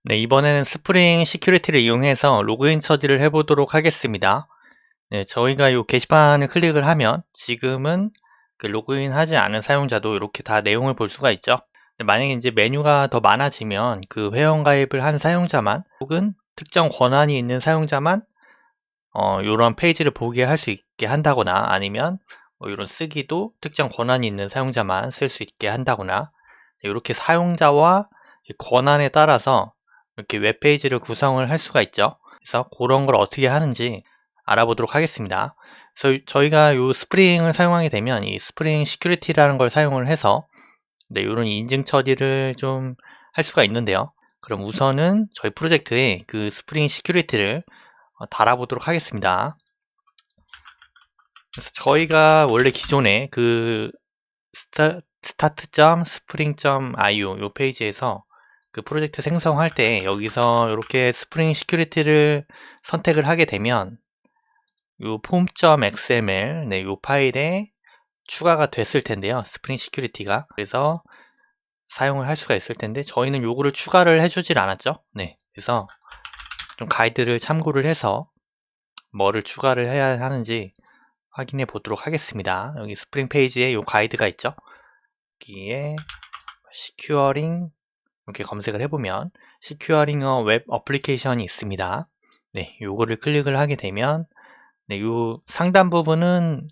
네, 이번에는 스프링 시큐리티를 이용해서 로그인 처리를 해보도록 하겠습니다. 네, 저희가 이 게시판을 클릭을 하면 지금은 그 로그인 하지 않은 사용자도 이렇게 다 내용을 볼 수가 있죠. 만약에 이제 메뉴가 더 많아지면 그 회원가입을 한 사용자만 혹은 특정 권한이 있는 사용자만 이런 페이지를 보게 할 수 있게 한다거나 아니면 뭐 이런 쓰기도 특정 권한이 있는 사용자만 쓸 수 있게 한다거나 이렇게 사용자와 권한에 따라서 이렇게 웹페이지를 구성을 할 수가 있죠. 그래서 그런 걸 어떻게 하는지 알아보도록 하겠습니다. 그래서 저희가 이 스프링을 사용하게 되면 이 스프링 시큐리티라는 걸 사용을 해서 이런 인증 처리를 좀 할 수가 있는데요. 그럼 우선은 저희 프로젝트에 그 스프링 시큐리티를 달아보도록 하겠습니다. 그래서 저희가 원래 기존에 그 start.spring.io 이 페이지에서 그 프로젝트 생성할 때 여기서 이렇게 스프링 시큐리티를 선택을 하게 되면 이 form.xml 이 파일에 추가가 됐을 텐데요. 스프링 시큐리티가. 그래서 사용을 할 수가 있을 텐데 저희는 요거를 추가를 해주질 않았죠. 네, 그래서 좀 가이드를 참고를 해서 뭐를 추가를 해야 하는지 확인해 보도록 하겠습니다. 여기 스프링 페이지에 요 가이드가 있죠. 여기에 시큐어링 이렇게 검색을 해보면 시큐어링 웹 어플리케이션이 있습니다. 네, 요거를 클릭을 하게 되면 네, 요 상단 부분은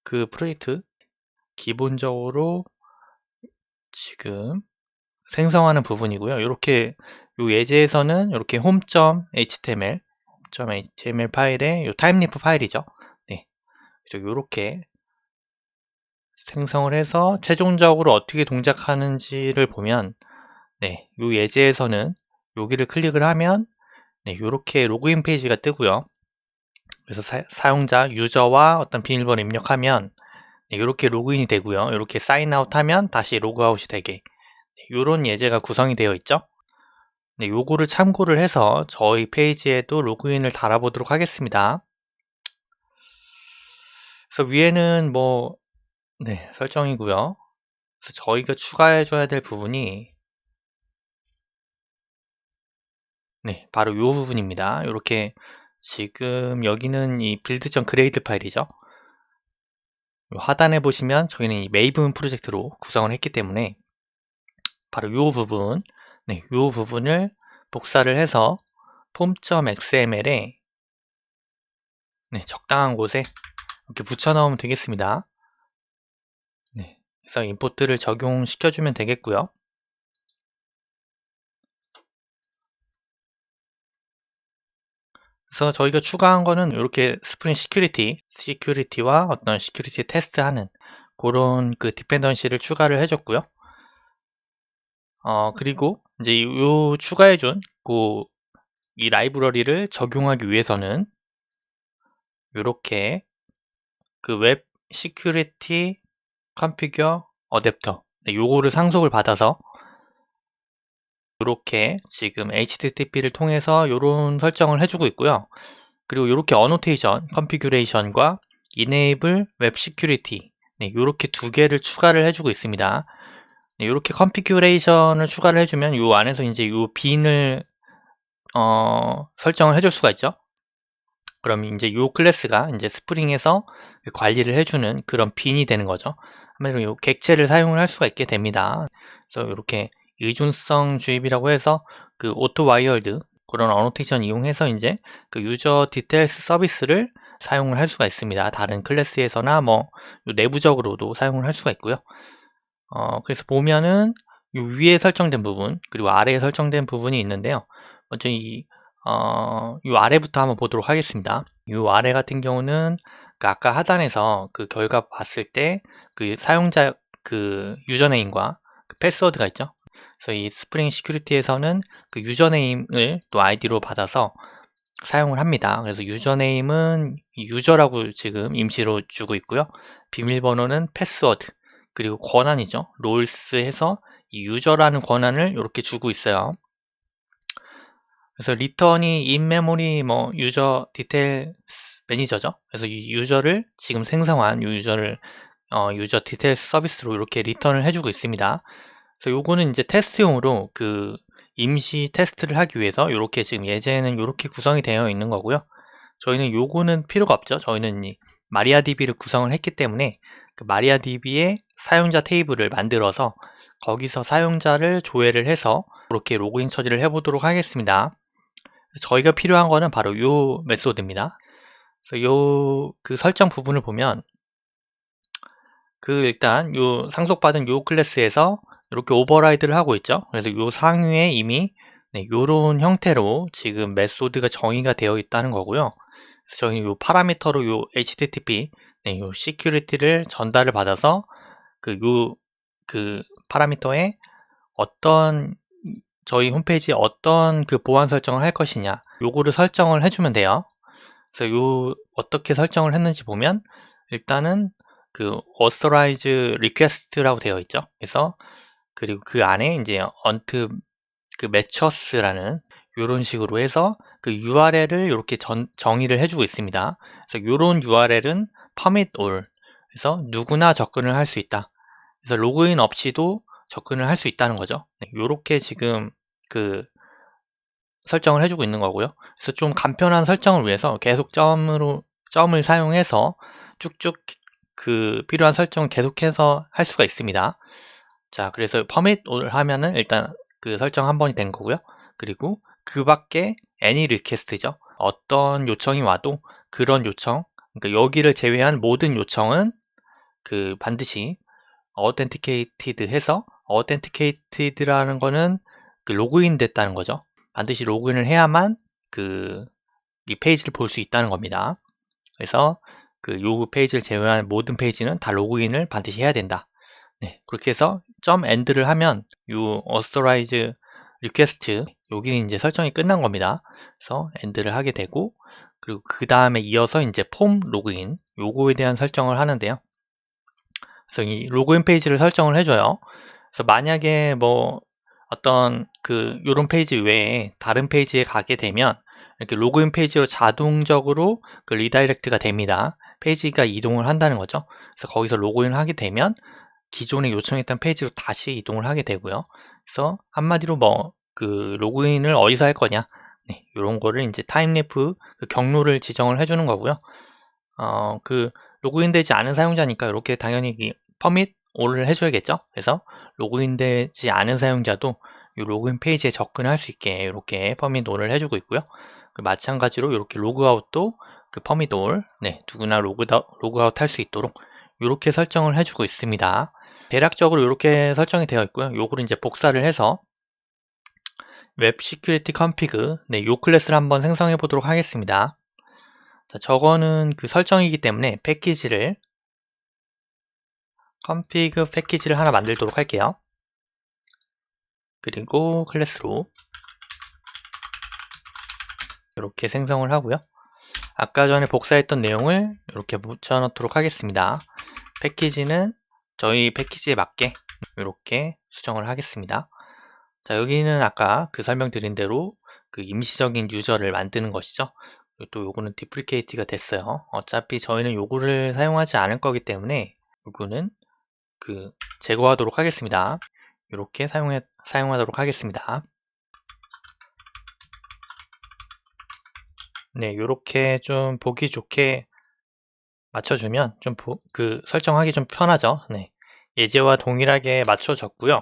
그 프로젝트 기본적으로 지금 생성하는 부분이고요. 이렇게 요 예제에서는 이렇게 home.html 파일에 요 타임리프 파일이죠. 네, 이렇게 생성을 해서 최종적으로 어떻게 동작하는지를 보면 네, 요 예제에서는 여기를 클릭을 하면 네, 이렇게 로그인 페이지가 뜨고요. 그래서 사용자 유저와 어떤 비밀번호 입력하면 네, 이렇게 로그인이 되고요. 이렇게 사인아웃 하면 다시 로그아웃이 되게 이런 예제가 구성이 되어 있죠. 네, 요거를 참고를 해서 저희 페이지에도 로그인을 달아보도록 하겠습니다. 그래서 위에는 뭐 네, 설정이고요. 그래서 저희가 추가해 줘야 될 부분이 네, 바로 이 부분입니다. 이렇게 지금 여기는 이 build.grade 파일이죠. 하단에 보시면 저희는 이 메이븐 프로젝트로 구성을 했기 때문에 바로 이 부분, 네, 이 부분을 복사를 해서 form.xml에 네, 적당한 곳에 이렇게 붙여 넣으면 되겠습니다. 네, 그래서 임포트를 적용시켜주면 되겠고요. 그래서 저희가 추가한 거는 이렇게 스프링 시큐리티와 어떤 시큐리티 테스트하는 그런 그 디펜던시를 추가를 해줬고요. 그리고 이제 요 추가해준 이 라이브러리를 적용하기 위해서는 이렇게 그 웹 시큐리티 컨피규어 어댑터 요거를 상속을 받아서 이렇게 지금 HTTP를 통해서 이런 설정을 해주고 있고요. 그리고 이렇게 어노테이션 컨피규레이션과 Enable Web Security 이렇게 두 개를 추가를 해주고 있습니다. 이렇게 컨피규레이션을 추가를 해주면 이 안에서 이제 이 빈을 설정을 해줄 수가 있죠. 그럼 이제 이 클래스가 이제 스프링에서 관리를 해주는 그런 빈이 되는 거죠. 한마디로 이 객체를 사용을 할 수가 있게 됩니다. 그래서 이렇게 의존성 주입이라고 해서 그 오토 와이어드 그런 어노테이션 이용해서 이제 그 유저 디테일스 서비스를 사용을 할 수가 있습니다. 다른 클래스에서나 뭐 내부적으로도 사용을 할 수가 있고요. 그래서 보면은 이 위에 설정된 부분 그리고 아래에 설정된 부분이 있는데요. 먼저 이 아래부터 한번 보도록 하겠습니다. 이 아래 같은 경우는 그 아까 하단에서 그 결과 봤을 때 그 사용자 그 유저네임과 그 패스워드가 있죠. 그래서 이 스프링 시큐리티에서는 그 유저네임을 또 아이디로 받아서 사용을 합니다. 그래서 유저네임은 유저라고 지금 임시로 주고 있고요. 비밀번호는 패스워드 그리고 권한이죠. 롤스 해서 이 유저라는 권한을 이렇게 주고 있어요. 그래서 리턴이 인메모리 뭐 유저 디테일 매니저죠. 그래서 이 유저를 지금 생성한 이 유저를 유저 디테일 서비스로 이렇게 리턴을 해주고 있습니다. 그래서 요거는 이제 테스트용으로 그 임시 테스트를 하기 위해서 이렇게 지금 예제는 이렇게 구성이 되어 있는 거고요. 저희는 요거는 필요가 없죠. 저희는 이 마리아DB를 구성을 했기 때문에 그 마리아DB의 사용자 테이블을 만들어서 거기서 사용자를 조회를 해서 이렇게 로그인 처리를 해보도록 하겠습니다. 저희가 필요한 거는 바로 요 메소드입니다. 요 그 설정 부분을 보면 일단 요 상속받은 요 클래스에서 이렇게 오버라이드를 하고 있죠. 그래서 요 상위에 이미 요런 형태로 지금 메소드가 정의가 되어 있다는 거고요. 그래서 저희 요 파라미터로 요 HTTP 요 시큐리티를 전달을 받아서 그 파라미터에 어떤 저희 홈페이지에 어떤 그 보안 설정을 할 것이냐 요거를 설정을 해주면 돼요. 그래서 어떻게 설정을 했는지 보면 일단은 그 authorize request라고 되어 있죠. 그래서 그리고 그 안에 이제 unt 그 matchers라는 이런 식으로 해서 그 URL을 이렇게 정의를 해주고 있습니다. 그래서 이런 URL은 permit all 그래서 누구나 접근을 할 수 있다. 그래서 로그인 없이도 접근을 할 수 있다는 거죠. 이렇게 지금 그 설정을 해주고 있는 거고요. 그래서 좀 간편한 설정을 위해서 계속 점을 사용해서 쭉쭉 그 필요한 설정을 계속해서 할 수가 있습니다. 자, 그래서 permit all 하면은 일단 그 설정 한 번이 된 거고요. 그리고 그 밖에 any request죠. 어떤 요청이 와도 그런 요청, 그러니까 여기를 제외한 모든 요청은 그 반드시 authenticated 해서 authenticated라는 거는 그 로그인 됐다는 거죠. 반드시 로그인을 해야만 이 페이지를 볼 수 있다는 겁니다. 그래서 요 페이지를 제외한 모든 페이지는 다 로그인을 반드시 해야 된다. 네, 그렇게 해서 .end를 하면 요 authorize request 여기는 이제 설정이 끝난 겁니다. 그래서 end를 하게 되고 그리고 그 다음에 이어서 이제 폼 로그인 요거에 대한 설정을 하는데요. 그래서 이 로그인 페이지를 설정을 해줘요. 그래서 만약에 뭐 어떤 요런 페이지 외에 다른 페이지에 가게 되면 이렇게 로그인 페이지로 자동적으로 리다이렉트가 됩니다. 페이지가 이동을 한다는 거죠. 그래서 거기서 로그인을 하게 되면 기존에 요청했던 페이지로 다시 이동을 하게 되고요. 그래서 한마디로 로그인을 어디서 할 거냐 이런 거를 이제 타임래프 경로를 지정을 해주는 거고요. 로그인 되지 않은 사용자니까 이렇게 당연히 퍼밋 all을 해줘야겠죠. 그래서 로그인 되지 않은 사용자도 이 로그인 페이지에 접근할 수 있게 이렇게 퍼밋 all을 해주고 있고요. 마찬가지로 이렇게 로그아웃도 퍼밋 all 누구나 로그아웃 할 수 있도록 이렇게 설정을 해주고 있습니다. 대략적으로 이렇게 설정이 되어 있고요. 요거를 이제 복사를 해서 웹 시큐리티 컨피그 요 클래스를 한번 생성해 보도록 하겠습니다. 자, 저거는 설정이기 때문에 config 패키지를 하나 만들도록 할게요. 그리고 클래스로 이렇게 생성을 하고요. 아까 전에 복사했던 내용을 이렇게 붙여 넣도록 하겠습니다. 패키지는 저희 패키지에 맞게 이렇게 수정을 하겠습니다. 자, 여기는 아까 설명드린 대로 임시적인 유저를 만드는 것이죠. 또 요거는 디프리케이트가 됐어요. 어차피 저희는 요거를 사용하지 않을 거기 때문에 요거는 제거하도록 하겠습니다. 이렇게 사용하도록 하겠습니다. 네, 이렇게 좀 보기 좋게 맞춰주면 좀 설정하기 좀 편하죠. 네, 예제와 동일하게 맞춰졌고요.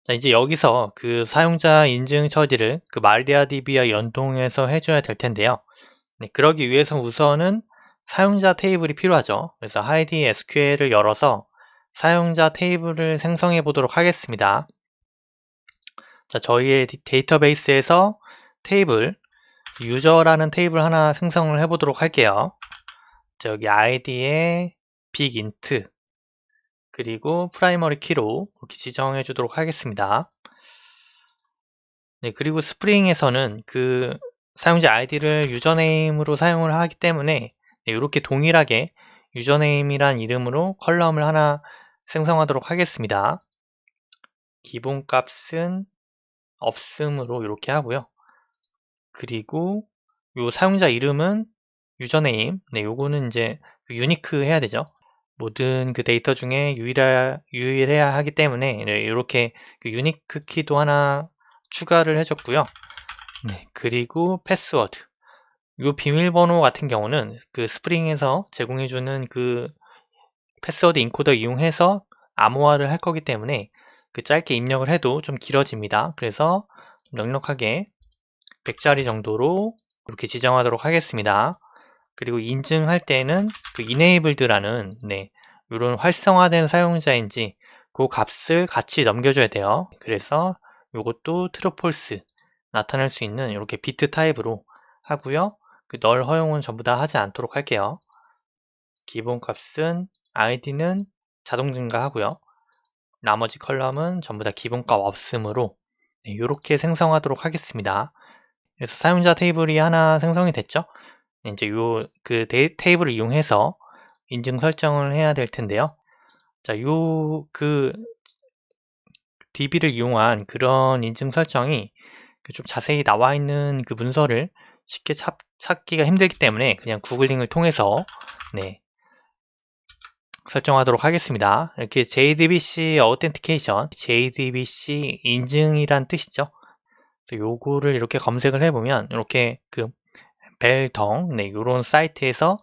자, 이제 여기서 사용자 인증 처리를 마리아DB와 연동해서 해줘야 될 텐데요. 네, 그러기 위해서 우선은 사용자 테이블이 필요하죠. 그래서 hide SQL을 열어서 사용자 테이블을 생성해 보도록 하겠습니다. 자, 저희의 데이터베이스에서 테이블 유저라는 테이블 하나 생성을 해 보도록 할게요. 자, 여기 id에 bigint 그리고 프라이머리 키로 이렇게 지정해 주도록 하겠습니다. 네, 그리고 스프링에서는 사용자 아이디를 유저네임으로 사용을 하기 때문에 이렇게 동일하게 유저네임이란 이름으로 컬럼을 하나 생성하도록 하겠습니다. 기본값은 없음으로 이렇게 하고요. 그리고 요 사용자 이름은 유저네임 요거는 이제 유니크 해야 되죠. 모든 데이터 중에 유일해야 하기 때문에 이렇게 유니크 키도 하나 추가를 해줬고요. 네, 그리고 패스워드. 요 비밀번호 같은 경우는 그 스프링에서 제공해주는 그 패스워드 인코더 이용해서 암호화를 할 거기 때문에 그 짧게 입력을 해도 좀 길어집니다. 그래서 넉넉하게 100자리 정도로 이렇게 지정하도록 하겠습니다. 그리고 인증할 때는 그 enabled라는 이런 활성화된 사용자인지 그 값을 같이 넘겨줘야 돼요. 그래서 이것도 true, false 나타낼 수 있는 이렇게 비트 타입으로 하고요. 그 널 허용은 전부 다 하지 않도록 할게요. 기본 값은 id는 자동 증가하고요. 나머지 컬럼은 전부 다 기본값 없음으로 이렇게 생성하도록 하겠습니다. 그래서 사용자 테이블이 하나 생성이 됐죠. 이제 그 테이블을 이용해서 인증 설정을 해야 될 텐데요. 자, 그 DB를 이용한 그런 인증 설정이 좀 자세히 나와 있는 그 문서를 쉽게 찾기가 힘들기 때문에 그냥 구글링을 통해서 설정하도록 하겠습니다. 이렇게 JDBC Authentication, JDBC 인증이란 뜻이죠. 요거를 이렇게 검색을 해보면 이렇게 그 벨덩 이런 사이트에서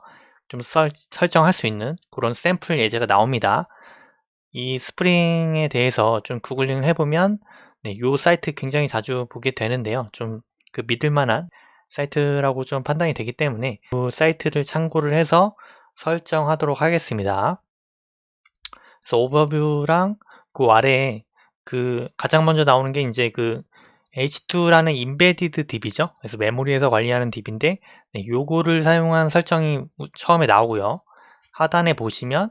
좀 설정할 수 있는 그런 샘플 예제가 나옵니다. 이 스프링에 대해서 좀 구글링을 해보면 요 사이트 굉장히 자주 보게 되는데요. 좀 그 믿을만한 사이트라고 좀 판단이 되기 때문에 그 사이트를 참고를 해서 설정하도록 하겠습니다. 그래서 오버뷰랑 그 아래에 그 가장 먼저 나오는 게 이제 그 H2라는 인베디드 DB죠. 그래서 메모리에서 관리하는 DB인데 요거를 사용한 설정이 처음에 나오고요. 하단에 보시면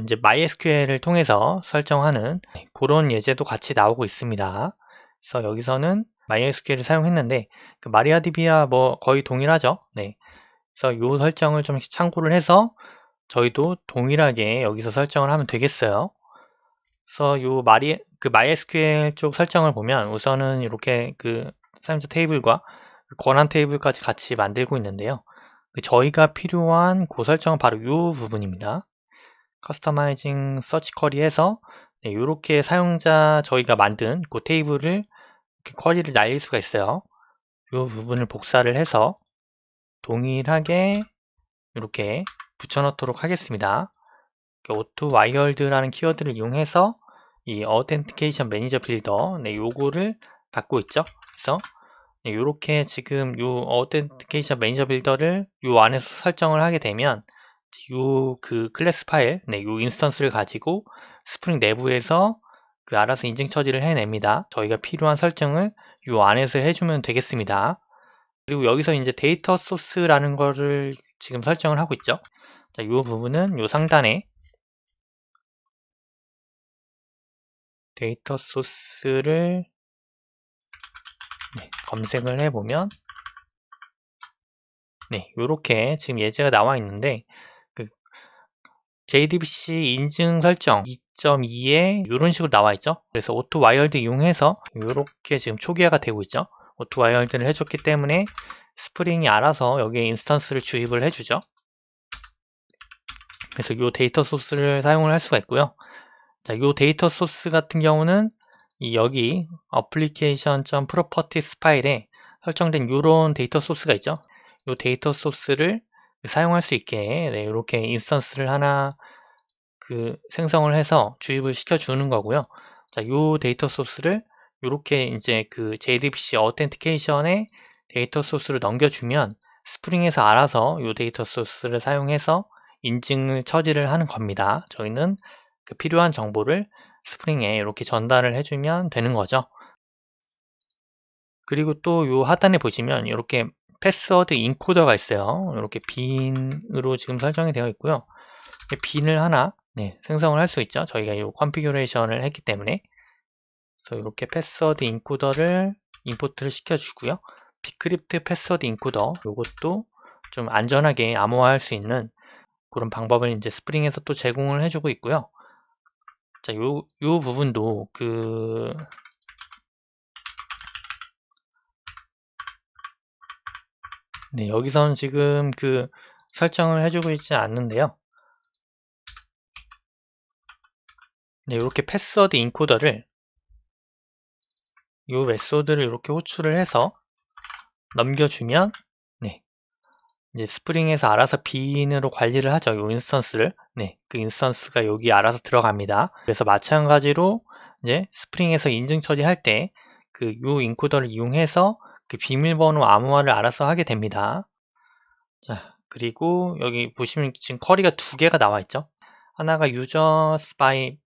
이제 MySQL을 통해서 설정하는 그런 예제도 같이 나오고 있습니다. 그래서 여기서는 MySQL을 사용했는데 그 마리아DB와 뭐 거의 동일하죠. 그래서 요 설정을 좀 참고를 해서 저희도 동일하게 여기서 설정을 하면 되겠어요. 그래서 그 MySQL 쪽 설정을 보면 우선은 이렇게 그 사용자 테이블과 그 권한 테이블까지 같이 만들고 있는데요. 저희가 필요한 그 설정은 바로 이 부분입니다. 커스터마이징 서치 쿼리에서 이렇게 사용자 저희가 만든 그 테이블을 쿼리를 날릴 수가 있어요. 이 부분을 복사를 해서 동일하게 이렇게 붙여넣도록 하겠습니다. 오토 와이어드라는 키워드를 이용해서 이 어텐티케이션 매니저 빌더 요거를 받고 있죠. 그래서 이렇게 지금 요 어텐티케이션 매니저 빌더를 요 안에서 설정을 하게 되면 요 그 클래스 파일, 요 인스턴스를 가지고 스프링 내부에서 그 알아서 인증 처리를 해냅니다. 저희가 필요한 설정을 요 안에서 해주면 되겠습니다. 그리고 여기서 이제 데이터 소스라는 거를 지금 설정을 하고 있죠. 자, 요 부분은 요 상단에 데이터 소스를 검색을 해보면 요렇게 지금 예제가 나와 있는데 그 JDBC 인증 설정 2.2에 이런 식으로 나와 있죠. 그래서 오토 와이어드 이용해서 이렇게 지금 초기화가 되고 있죠. 오토 와이어드를 해줬기 때문에 스프링이 알아서 여기에 인스턴스를 주입을 해주죠. 그래서 이 데이터 소스를 사용을 할 수가 있고요. 자, 이 데이터 소스 같은 경우는 여기 application.properties 파일에 설정된 이런 데이터 소스가 있죠. 이 데이터 소스를 사용할 수 있게 이렇게 인스턴스를 하나 생성을 해서 주입을 시켜 주는 거고요. 자, 이 데이터 소스를 이렇게 이제 그 JDBC 어텐티케이션에 데이터 소스를 넘겨주면 스프링에서 알아서 이 데이터 소스를 사용해서 인증을 처리를 하는 겁니다. 저희는 그 필요한 정보를 스프링에 이렇게 전달을 해주면 되는 거죠. 그리고 또 요 하단에 보시면 이렇게 패스워드 인코더가 있어요. 이렇게 빈으로 지금 설정이 되어 있고요. 빈을 하나 생성을 할 수 있죠. 저희가 이 컨피규레이션을 했기 때문에. 그래서 이렇게 패스워드 인코더를 임포트를 시켜주고요. 비크립트 패스워드 인코더 이것도 좀 안전하게 암호화할 수 있는 그런 방법을 이제 스프링에서 또 제공을 해주고 있고요. 자, 요 부분도 여기서는 지금 설정을 해주고 있지 않는데요. 이렇게 패스워드 인코더를 이 메소드를 이렇게 호출을 해서 넘겨주면 네, 이제 스프링에서 알아서 빈으로 관리를 하죠. 이 인스턴스를. 네, 그 인스턴스가 여기 알아서 들어갑니다. 그래서 마찬가지로 이제 스프링에서 인증 처리할 때 그 요 인코더를 이용해서 그 비밀번호 암호화를 알아서 하게 됩니다. 자, 그리고 여기 보시면 지금 쿼리가 두 개가 나와 있죠. 하나가 users by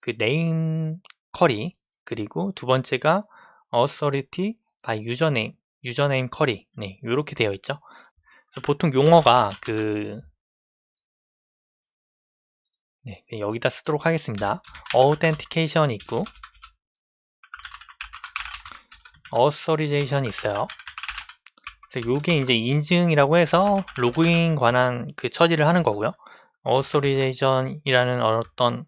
그 name 쿼리, 그리고 두 번째가 authority by username 쿼리. 네, 이렇게 되어 있죠. 보통 용어가 네, 여기다 쓰도록 하겠습니다. authentication이 있고 authorization이 있어요. 그래서 요게 이제 인증이라고 해서 로그인 관한 그 처리를 하는 거고요. authorization이라는 어떤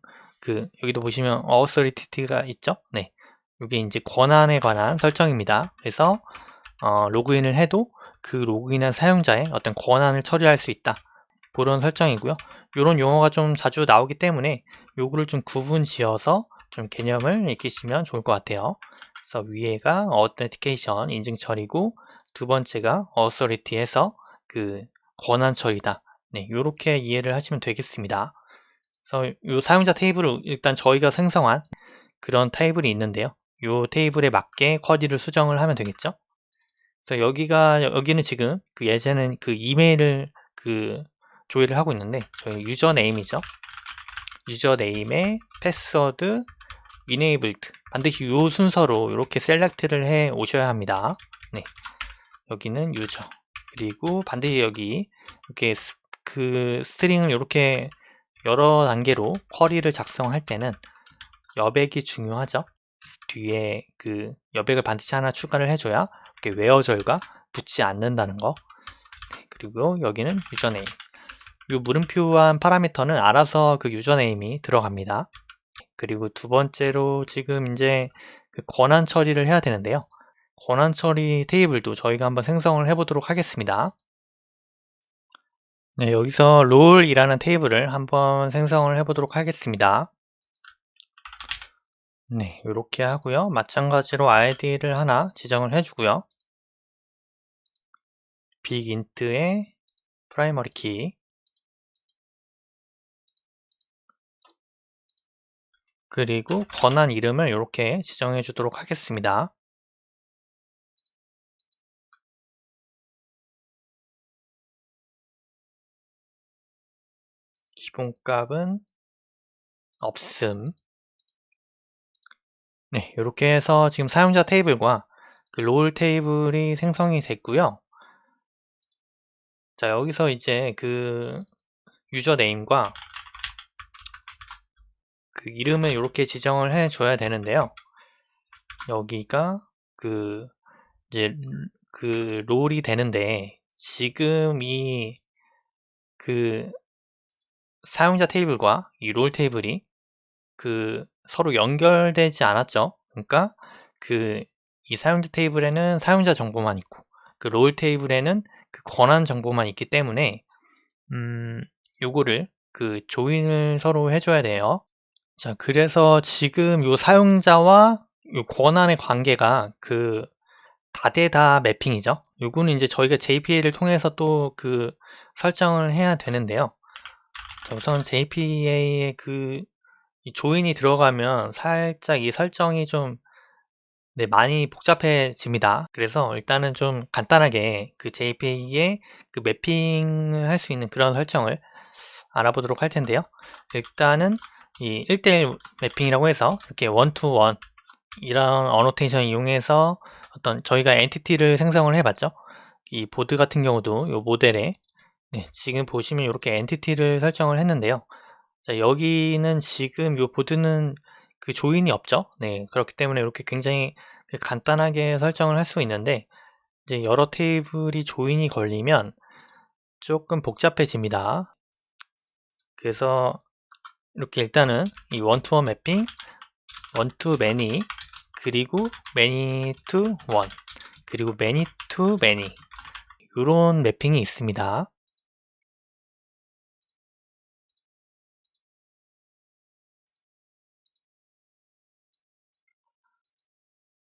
여기도 보시면 authority가 있죠. 네, 요게 이제 권한에 관한 설정입니다. 그래서 로그인을 해도 그 로그인한 사용자의 어떤 권한을 처리할 수 있다, 그런 설정이고요. 이런 용어가 좀 자주 나오기 때문에 요거를 좀 구분 지어서 좀 개념을 익히시면 좋을 것 같아요. 그래서 위에가 authentication 인증 처리고, 두 번째가 authority에서 그 권한 처리다. 네, 이렇게 이해를 하시면 되겠습니다. 그래서 이 사용자 테이블을 일단 저희가 생성한 그런 테이블이 있는데요. 이 테이블에 맞게 쿼리를 수정을 하면 되겠죠. 그래서 여기는 지금 예전엔 그 이메일을 조회를 하고 있는데, 저희 유저네임이죠. 유저네임에 패스워드 enabled, 반드시 이 순서로 이렇게 셀렉트를 해 오셔야 합니다. 네, 여기는 유저, 그리고 반드시 여기 이렇게 스트링을 이렇게 여러 단계로 쿼리를 작성할 때는 여백이 중요하죠. 뒤에 여백을 반드시 하나 추가를 해줘야 이렇게 웨어절과 붙지 않는다는 거. 네, 그리고 여기는 유저네임. 이 물음표한 파라미터는 알아서 그 유저네임이 들어갑니다. 그리고 두 번째로 지금 이제 권한 처리를 해야 되는데요. 권한 처리 테이블도 저희가 한번 생성을 해보도록 하겠습니다. 네, 여기서 롤이라는 테이블을 한번 생성을 해보도록 하겠습니다. 네, 이렇게 하고요. 마찬가지로 id를 하나 지정을 해주고요. bigint의 primary key, 그리고 권한 이름을 이렇게 지정해 주도록 하겠습니다. 기본값은 없음. 네, 이렇게 해서 지금 사용자 테이블과 롤 테이블이 생성이 됐고요. 자, 여기서 이제 유저 네임과 이름을 이렇게 지정을 해 줘야 되는데요. 여기가 이제 롤이 되는데, 지금 사용자 테이블과 이 롤 테이블이 서로 연결되지 않았죠. 그러니까 이 사용자 테이블에는 사용자 정보만 있고 롤 테이블에는 권한 정보만 있기 때문에 요거를 조인을 서로 해줘야 돼요. 자, 그래서 지금 요 사용자와 요 권한의 관계가 다대다 매핑이죠. 요거는 이제 저희가 JPA를 통해서 또 설정을 해야 되는데요. 자, 우선 JPA에 이 조인이 들어가면 살짝 이 설정이 좀 많이 복잡해집니다. 그래서 일단은 좀 간단하게 JPA에 매핑을 할 수 있는 그런 설정을 알아보도록 할 텐데요. 일단은 이 1대1 매핑이라고 해서 이렇게 원투원 이런 어노테이션 이용해서 어떤 저희가 엔티티를 생성을 해봤죠. 이 보드 같은 경우도 이 모델에 지금 보시면 이렇게 엔티티를 설정을 했는데요. 자, 여기는 지금 이 보드는 조인이 없죠. 네, 그렇기 때문에 이렇게 굉장히 간단하게 설정을 할 수 있는데, 이제 여러 테이블이 조인이 걸리면 조금 복잡해집니다. 그래서 이렇게 일단은 이 원투원 매핑, 원투 매니, 그리고 매니 투 원, 그리고 매니 투 매니, 이런 매핑이 있습니다.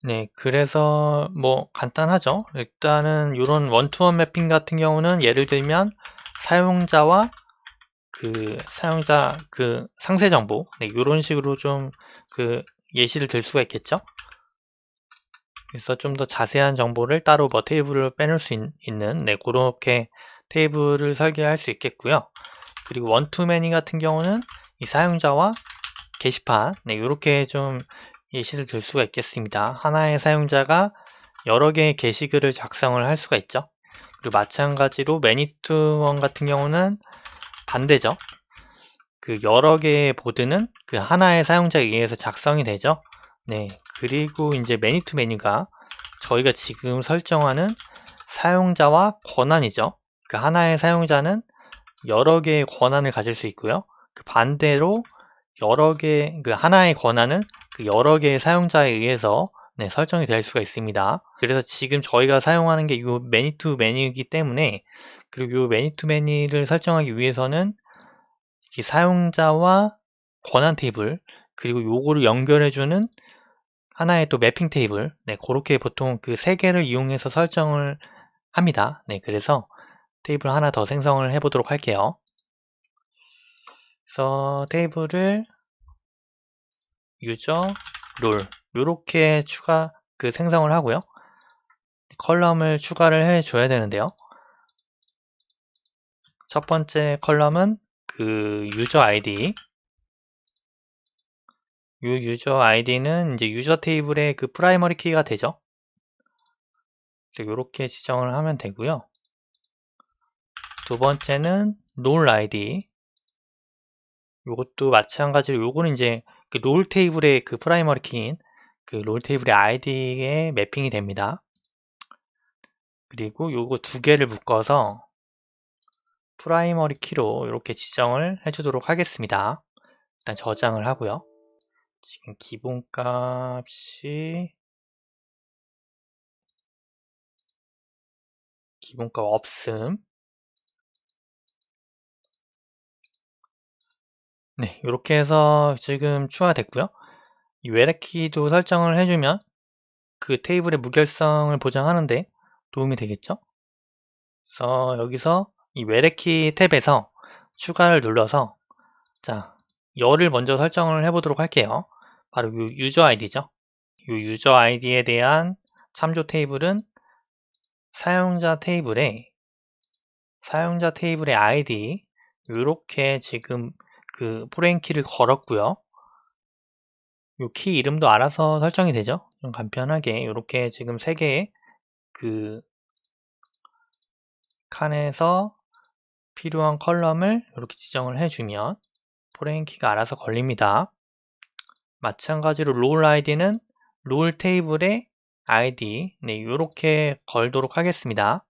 네, 그래서 뭐 간단하죠. 일단은 이런 원투원 매핑 같은 경우는 예를 들면 사용자와 사용자 상세 정보, 네, 이런 식으로 좀 예시를 들 수가 있겠죠. 그래서 좀 더 자세한 정보를 따로 뭐 테이블을 빼놓을 수 있는, 네, 그렇게 테이블을 설계할 수 있겠고요. 그리고 원투매니 같은 경우는 이 사용자와 게시판, 네, 이렇게 좀 예시를 들 수가 있겠습니다. 하나의 사용자가 여러 개의 게시글을 작성을 할 수가 있죠. 그리고 마찬가지로 매니투원 같은 경우는 반대죠. 여러 개의 보드는 하나의 사용자에 의해서 작성이 되죠. 네, 그리고 이제 매니투 메뉴가 저희가 지금 설정하는 사용자와 권한이죠. 하나의 사용자는 여러 개의 권한을 가질 수 있고요. 반대로 하나의 권한은 여러 개의 사용자에 의해서, 네, 설정이 될 수가 있습니다. 그래서 지금 저희가 사용하는 게 이 매니투 메뉴이기 때문에, 그리고 이 매니투 메뉴를 설정하기 위해서는 이 사용자와 권한 테이블, 그리고 요거를 연결해주는 하나의 또 매핑 테이블, 네, 그렇게 보통 세 개를 이용해서 설정을 합니다. 네, 그래서 테이블 하나 더 생성을 해보도록 할게요. 그래서 테이블을 유저 롤 이렇게 생성을 하고요. 컬럼을 추가를 해줘야 되는데요. 첫 번째 컬럼은 유저 아이디. 이 유저 아이디는 이제 유저 테이블의 프라이머리 키가 되죠. 이렇게 지정을 하면 되고요. 두 번째는 롤 아이디. 이것도 마찬가지로 요거는 이제 롤 테이블의 프라이머리 키인 롤 테이블의 아이디에 매핑이 됩니다. 그리고 요거 두 개를 묶어서 프라이머리 키로 이렇게 지정을 해주도록 하겠습니다. 일단 저장을 하고요. 지금 기본값 없음. 네, 이렇게 해서 지금 추가됐고요. 이 외래키도 설정을 해주면 테이블의 무결성을 보장하는데 도움이 되겠죠. 그래서 여기서 이 외래키 탭에서 추가를 눌러서 열을 먼저 설정을 해보도록 할게요. 바로 이 유저 아이디죠. 이 유저 아이디에 대한 참조 테이블은 사용자 테이블의 아이디, 이렇게 지금 포레인 키를 걸었고요. 이 키 이름도 알아서 설정이 되죠. 좀 간편하게 이렇게 지금 3개의 칸에서 필요한 컬럼을 이렇게 지정을 해주면 포레인 키가 알아서 걸립니다. 마찬가지로 롤 아이디는 롤 테이블의 아이디, 네, 이렇게 걸도록 하겠습니다.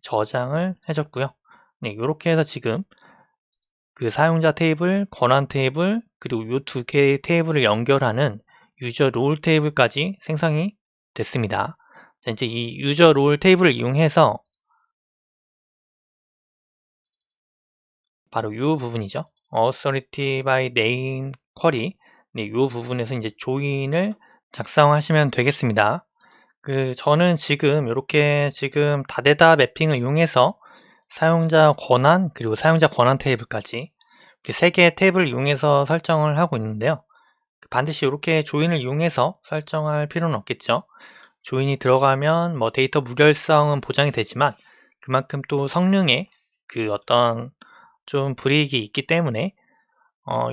저장을 해줬고요. 네, 이렇게 해서 지금 사용자 테이블, 권한 테이블, 그리고 이 두 개의 테이블을 연결하는 유저 롤 테이블까지 생성이 됐습니다. 자, 이제 이 유저 롤 테이블을 이용해서 바로 이 부분이죠. authority by name query. 네, 이 부분에서 이제 조인을 작성하시면 되겠습니다. 저는 지금 이렇게 다데다 매핑을 이용해서 사용자 권한, 그리고 사용자 권한 테이블까지 이렇게 3개의 탭을 이용해서 설정을 하고 있는데요. 반드시 이렇게 조인을 이용해서 설정할 필요는 없겠죠. 조인이 들어가면 뭐 데이터 무결성은 보장이 되지만 그만큼 또 성능에 어떤 좀 불이익이 있기 때문에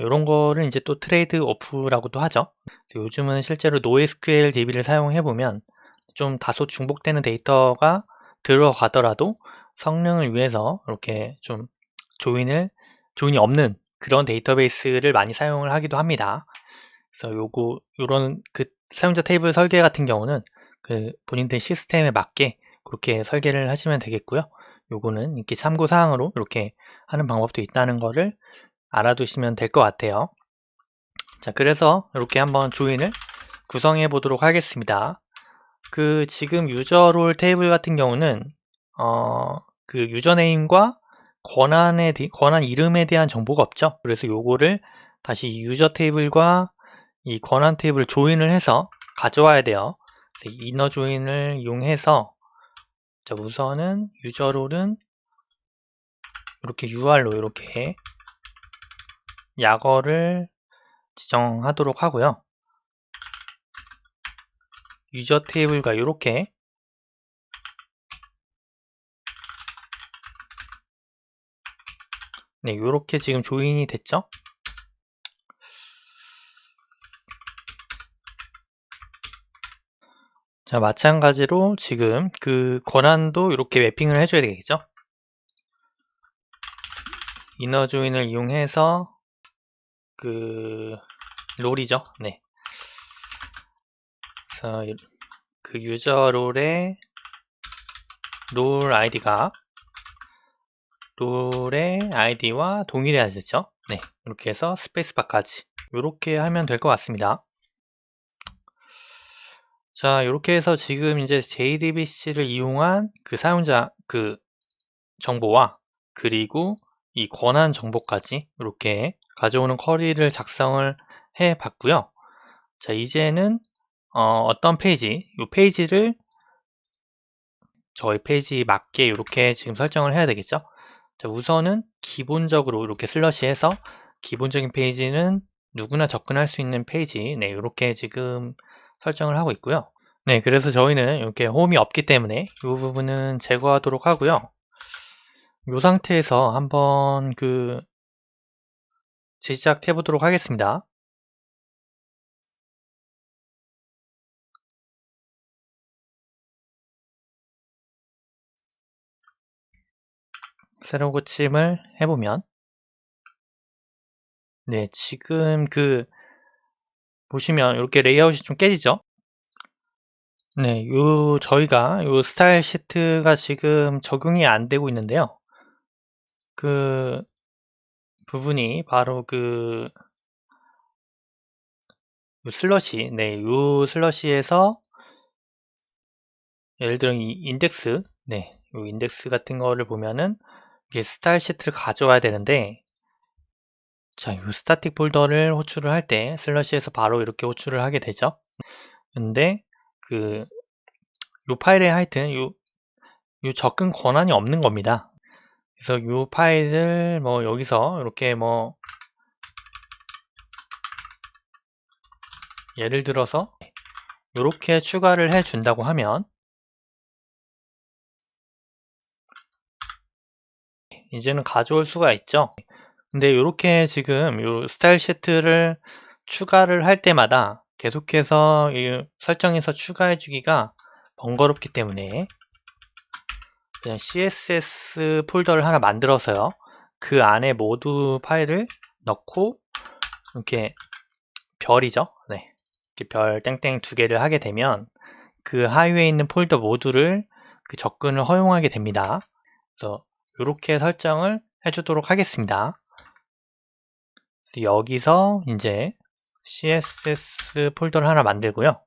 이런 거를 이제 또 트레이드 오프라고도 하죠. 요즘은 실제로 NoSQL DB를 사용해보면 좀 다소 중복되는 데이터가 들어가더라도 성능을 위해서 이렇게 좀 조인이 없는 그런 데이터베이스를 많이 사용을 하기도 합니다. 그래서 요런 사용자 테이블 설계 같은 경우는 본인들 시스템에 맞게 그렇게 설계를 하시면 되겠고요. 요거는 이렇게 참고사항으로 이렇게 하는 방법도 있다는 거를 알아두시면 될 것 같아요. 자, 그래서 이렇게 한번 조인을 구성해 보도록 하겠습니다. 지금 유저롤 테이블 같은 경우는 유저네임과 권한 이름에 대한 정보가 없죠. 그래서 요거를 다시 유저 테이블과 이 권한 테이블을 조인을 해서 가져와야 돼요. 이너 조인을 이용해서 자, 우선은 유저 롤은 이렇게 UR로 이렇게 약어를 지정하도록 하고요. 유저 테이블과 이렇게 네, 이렇게 지금 조인이 됐죠? 자, 마찬가지로 지금 그 권한도 이렇게 매핑을 해줘야 되겠죠? 이너 조인을 이용해서 그 롤이죠. 네. 그래서 그 유저 롤의 롤 아이디가 롤의 아이디와 동일해야 되죠. 네. 이렇게 해서 스페이스바까지 이렇게 하면 될 것 같습니다. 자, 이렇게 해서 지금 이제 JDBC를 이용한 그 사용자 그 정보와 그리고 이 권한 정보까지 이렇게 가져오는 쿼리를 작성을 해 봤고요. 자, 이제는 어떤 페이지, 이 페이지를 저희 페이지에 맞게 이렇게 지금 설정을 해야 되겠죠. 자, 우선은 기본적으로 이렇게 슬러시 해서 기본적인 페이지는 누구나 접근할 수 있는 페이지, 네, 이렇게 지금 설정을 하고 있고요. 네, 그래서 저희는 이렇게 홈이 없기 때문에 이 부분은 제거하도록 하고요. 이 상태에서 한번 시작해 보도록 하겠습니다. 새로 고침을 해보면 네, 지금 보시면 이렇게 레이아웃이 좀 깨지죠? 네, 저희가 스타일 시트가 지금 적용이 안 되고 있는데요. 그 부분이 바로 슬러시, 네, 슬러시에서 예를 들어 이 인덱스, 네, 이 인덱스 같은 거를 보면은 이게 스타일 시트를 가져와야 되는데, 자, 이 스타틱 폴더를 호출을 할 때 슬러시에서 바로 이렇게 호출을 하게 되죠. 근데 요 파일에 하여튼 요 접근 권한이 없는 겁니다. 그래서 요 파일을 뭐 여기서 이렇게 뭐 예를 들어서 이렇게 추가를 해 준다고 하면 이제는 가져올 수가 있죠. 근데 이렇게 지금 요 스타일 시트를 추가를 할 때마다 계속해서 이 설정에서 추가해 주기가 번거롭기 때문에 그냥 CSS 폴더를 하나 만들어서요. 그 안에 모두 파일을 넣고 이렇게 별이죠. 네. 이렇게 별 땡땡 두 개를 하게 되면 그 하위에 있는 폴더 모두를 접근을 허용하게 됩니다. 그래서 이렇게 설정을 해주도록 하겠습니다. 여기서 이제 CSS 폴더를 하나 만들고요.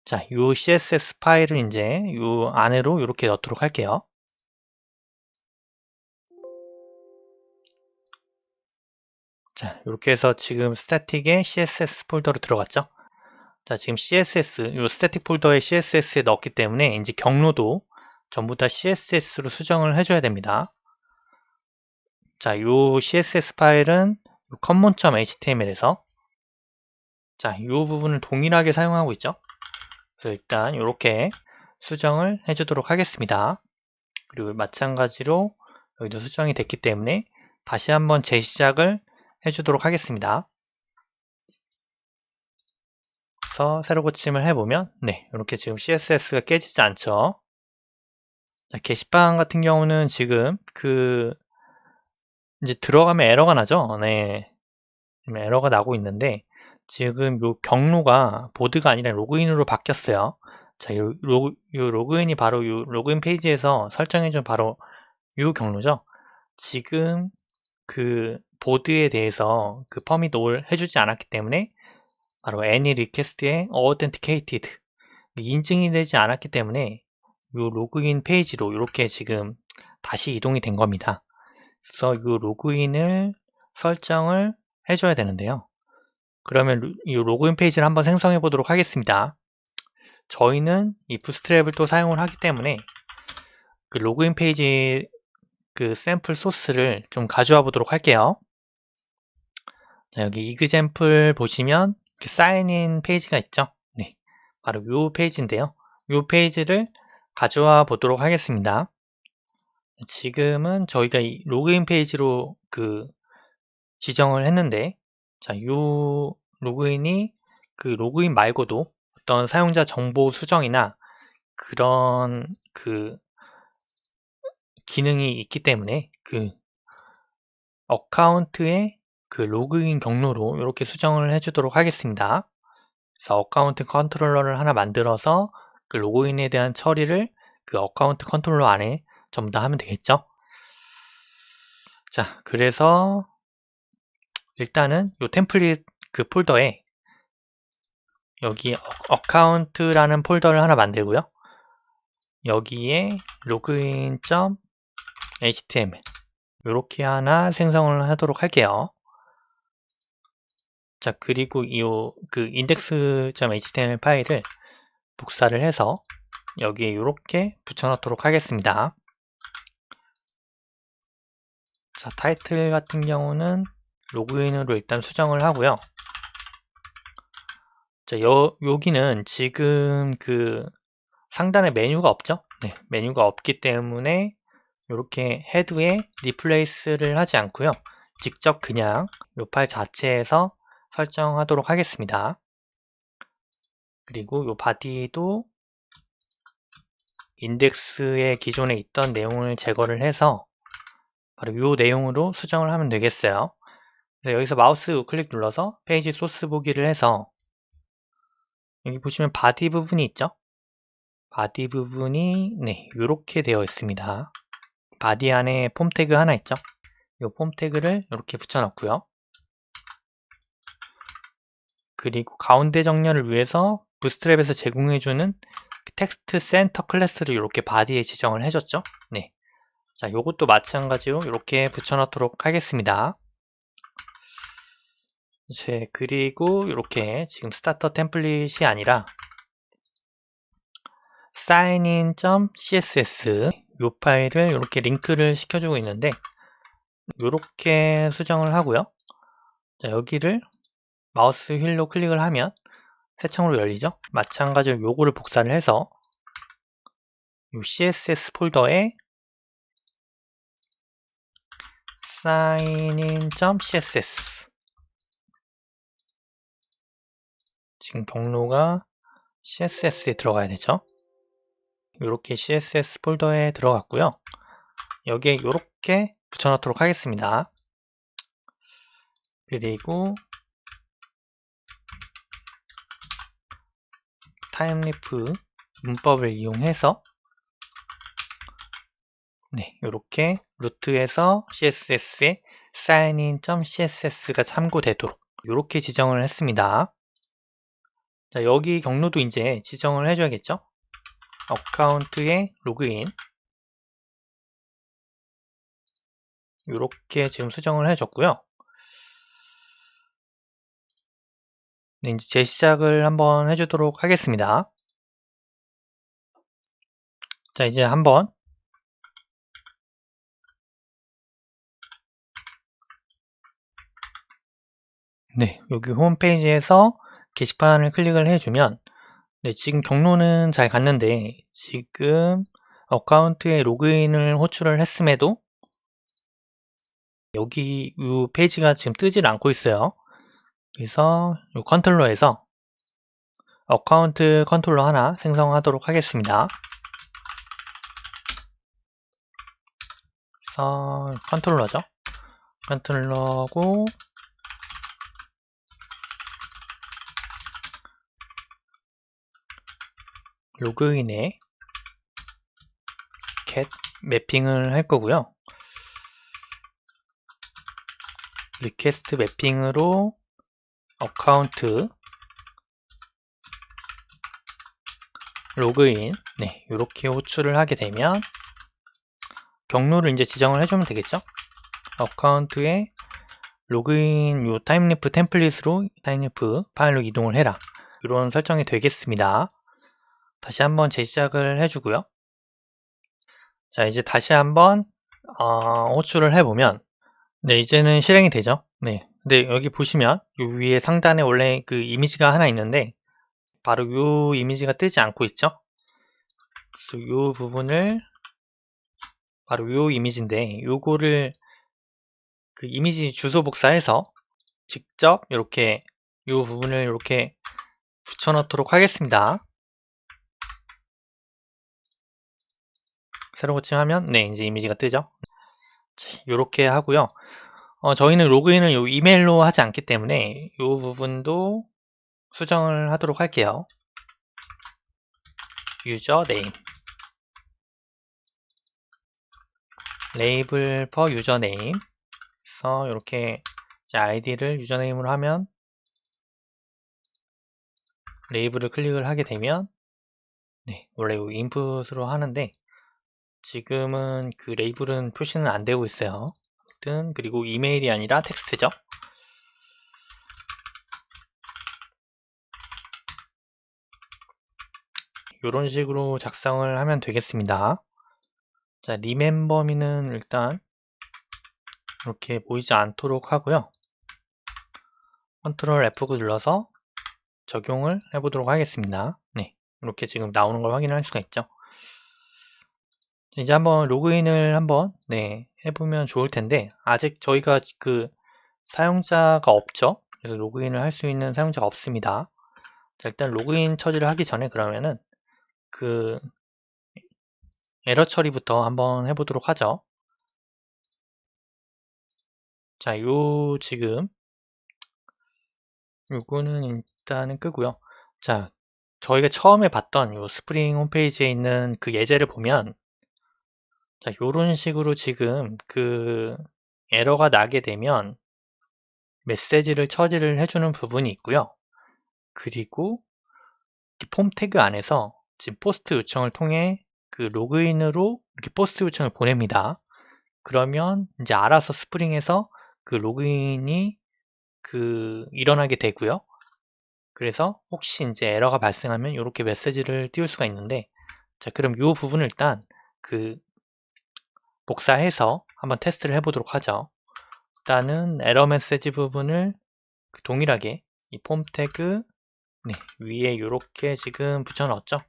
자, 이 CSS 파일을 이제 이 안으로 이렇게 넣도록 할게요. 자, 이렇게 해서 지금 스태틱에 CSS 폴더로 들어갔죠. 자, 지금 CSS, 이 스태틱 폴더에 CSS에 넣었기 때문에 이제 경로도 전부 다 CSS로 수정을 해줘야 됩니다. 자, 이 CSS 파일은 common.html에서 자, 이 부분을 동일하게 사용하고 있죠. 그래서 일단 이렇게 수정을 해주도록 하겠습니다. 그리고 마찬가지로 여기도 수정이 됐기 때문에 다시 한번 재시작을 해주도록 하겠습니다. 그래서 새로 고침을 해보면 네, 이렇게 지금 CSS가 깨지지 않죠. 자, 게시판 같은 경우는 지금 이제 들어가면 에러가 나죠. 네, 지금 에러가 나고 있는데 지금 요 경로가 보드가 아니라 로그인으로 바뀌었어요. 자, 요 로그인이 바로 요 로그인 페이지에서 설정해준 바로 요 경로죠. 지금 보드에 대해서 퍼밋 올 해주지 않았기 때문에 바로 any request에 authenticated 인증이 되지 않았기 때문에 요 로그인 페이지로 이렇게 지금 다시 이동이 된 겁니다. 그래서 이 로그인을 설정을 해줘야 되는데요. 그러면 이 로그인 페이지를 한번 생성해 보도록 하겠습니다. 저희는 이 부스트랩을 또 사용을 하기 때문에 그 로그인 페이지 그 샘플 소스를 좀 가져와 보도록 할게요. 자, 여기 이그젬플 보시면 그 사인인 페이지가 있죠. 네, 바로 이 페이지인데요. 이 페이지를 가져와 보도록 하겠습니다. 지금은 저희가 이 로그인 페이지로 그 지정을 했는데, 자, 요 로그인이 그 로그인 말고도 어떤 사용자 정보 수정이나 그런 그 기능이 있기 때문에 그 어카운트의 그 로그인 경로로 이렇게 수정을 해주도록 하겠습니다. 그래서 어카운트 컨트롤러를 하나 만들어서 그 로그인에 대한 처리를 그 어카운트 컨트롤러 안에 전부 다 하면 되겠죠. 자, 그래서 일단은 이 템플릿 그 폴더에 여기 어카운트라는 폴더를 하나 만들고요. 여기에 login.html 이렇게 하나 생성을 하도록 할게요. 자, 그리고 이 그 index.html 파일을 복사를 해서 여기에 이렇게 붙여넣도록 하겠습니다. 자, 타이틀 같은 경우는 로그인으로 일단 수정을 하고요. 자, 여기는 지금 그 상단에 메뉴가 없죠? 네, 메뉴가 없기 때문에 이렇게 헤드에 리플레이스를 하지 않고요. 직접 그냥 이 파일 자체에서 설정하도록 하겠습니다. 그리고 이 바디도 인덱스에 기존에 있던 내용을 제거를 해서 바로 이 내용으로 수정을 하면 되겠어요. 여기서 마우스 우클릭 눌러서 페이지 소스 보기를 해서 여기 보시면 바디 부분이 있죠? 바디 부분이 네, 이렇게 되어 있습니다. 바디 안에 폼 태그 하나 있죠? 이 폼 태그를 이렇게 붙여넣고요. 그리고 가운데 정렬을 위해서 부스트랩에서 제공해주는 텍스트 센터 클래스를 이렇게 바디에 지정을 해줬죠. 네. 자, 요것도 마찬가지로 이렇게 붙여넣도록 하겠습니다. 이제 그리고 이렇게 지금 스타터 템플릿이 아니라 signin.css 이 파일을 이렇게 링크를 시켜주고 있는데 이렇게 수정을 하고요. 자, 여기를 마우스 휠로 클릭을 하면 새 창으로 열리죠. 마찬가지로 요거를 복사를 해서 이 CSS 폴더에 signin.css 지금 경로가 CSS에 들어가야 되죠. 이렇게 CSS 폴더에 들어갔고요. 여기에 이렇게 붙여넣도록 하겠습니다. 그리고 타임리프 문법을 이용해서 네, 이렇게 루트에서 CSS에 signin.css가 참고되도록 이렇게 지정을 했습니다. 자, 여기 경로도 이제 지정을 해줘야겠죠? 어카운트에 로그인 이렇게 지금 수정을 해줬고요. 네, 이제 재시작을 한번 해주도록 하겠습니다. 자, 이제 한번 네, 여기 홈페이지에서 게시판을 클릭을 해주면 네, 지금 경로는 잘 갔는데 지금 어카운트에 로그인을 호출을 했음에도 여기 이 페이지가 지금 뜨질 않고 있어요. 그래서 이 컨트롤러에서 어카운트 컨트롤러 하나 생성하도록 하겠습니다. 그래서 컨트롤러죠. 컨트롤러고 로그인에 cat 매핑을 할 거고요. 리퀘스트 매핑으로 어카운트 로그인 네, 이렇게 호출을 하게 되면 경로를 이제 지정을 해주면 되겠죠. 어카운트에 로그인 요 타임리프 템플릿으로 타임리프 파일로 이동을 해라 이런 설정이 되겠습니다. 다시 한번 재시작을 해주고요. 자, 이제 다시 한번 호출을 해보면, 네, 이제는 실행이 되죠. 네, 근데 여기 보시면 요 위에 상단에 원래 그 이미지가 하나 있는데 바로 요 이미지가 뜨지 않고 있죠. 그래서 요 부분을 바로 요 이미지인데 요거를 그 이미지 주소 복사해서 직접 이렇게 요 부분을 이렇게 붙여 넣도록 하겠습니다. 새로 고침하면 네, 이제 이미지가 뜨죠. 이렇게 하고요. 저희는 로그인을 요 이메일로 하지 않기 때문에 요 부분도 수정을 하도록 할게요. 유저 네임 레이블 퍼 유저 네임 그래서 이렇게 아이디를 유저네임으로 하면 레이블을 클릭을 하게 되면 네, 원래 요 인풋으로 하는데 지금은 그 레이블은 표시는 안 되고 있어요. 아무튼 그리고 이메일이 아니라 텍스트죠. 이런 식으로 작성을 하면 되겠습니다. 자, 리멤버미는 일단 이렇게 보이지 않도록 하고요. 컨트롤 F9 눌러서 적용을 해보도록 하겠습니다. 네, 이렇게 지금 나오는 걸 확인할 수가 있죠. 이제 한번 로그인을 한번 네, 해보면 좋을 텐데 아직 저희가 그 사용자가 없죠. 그래서 로그인을 할 수 있는 사용자가 없습니다. 자, 일단 로그인 처리를 하기 전에 그러면은 그 에러 처리부터 한번 해보도록 하죠. 자, 요 지금 요거는 일단은 끄고요. 자, 저희가 처음에 봤던 요 스프링 홈페이지에 있는 그 예제를 보면 자, 요런 식으로 지금 그 에러가 나게 되면 메시지를 처리를 해주는 부분이 있고요. 그리고 폼 태그 안에서 지금 포스트 요청을 통해 그 로그인으로 이렇게 포스트 요청을 보냅니다. 그러면 이제 알아서 스프링에서 그 로그인이 그 일어나게 되고요. 그래서 혹시 이제 에러가 발생하면 이렇게 메시지를 띄울 수가 있는데 자, 그럼 이 부분을 일단 그 복사해서 한번 테스트를 해보도록 하죠. 일단은 에러 메시지 부분을 동일하게 이 폼 태그 네, 위에 이렇게 지금 붙여 넣었죠.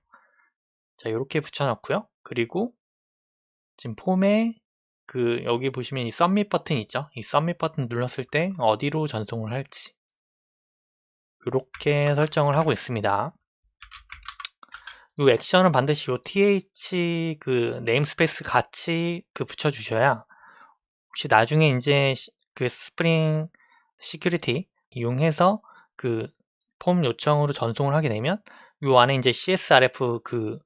자, 이렇게 붙여 넣고요. 그리고 지금 폼에 그 여기 보시면 이 submit 버튼 있죠. 이 submit 버튼 눌렀을 때 어디로 전송을 할지 이렇게 설정을 하고 있습니다. 이 액션은 반드시 요 th 그 네임스페이스 같이 그 붙여 주셔야 혹시 나중에 이제 그 스프링 시큐리티 이용해서 그 폼 요청으로 전송을 하게 되면 요 안에 이제 CSRF 그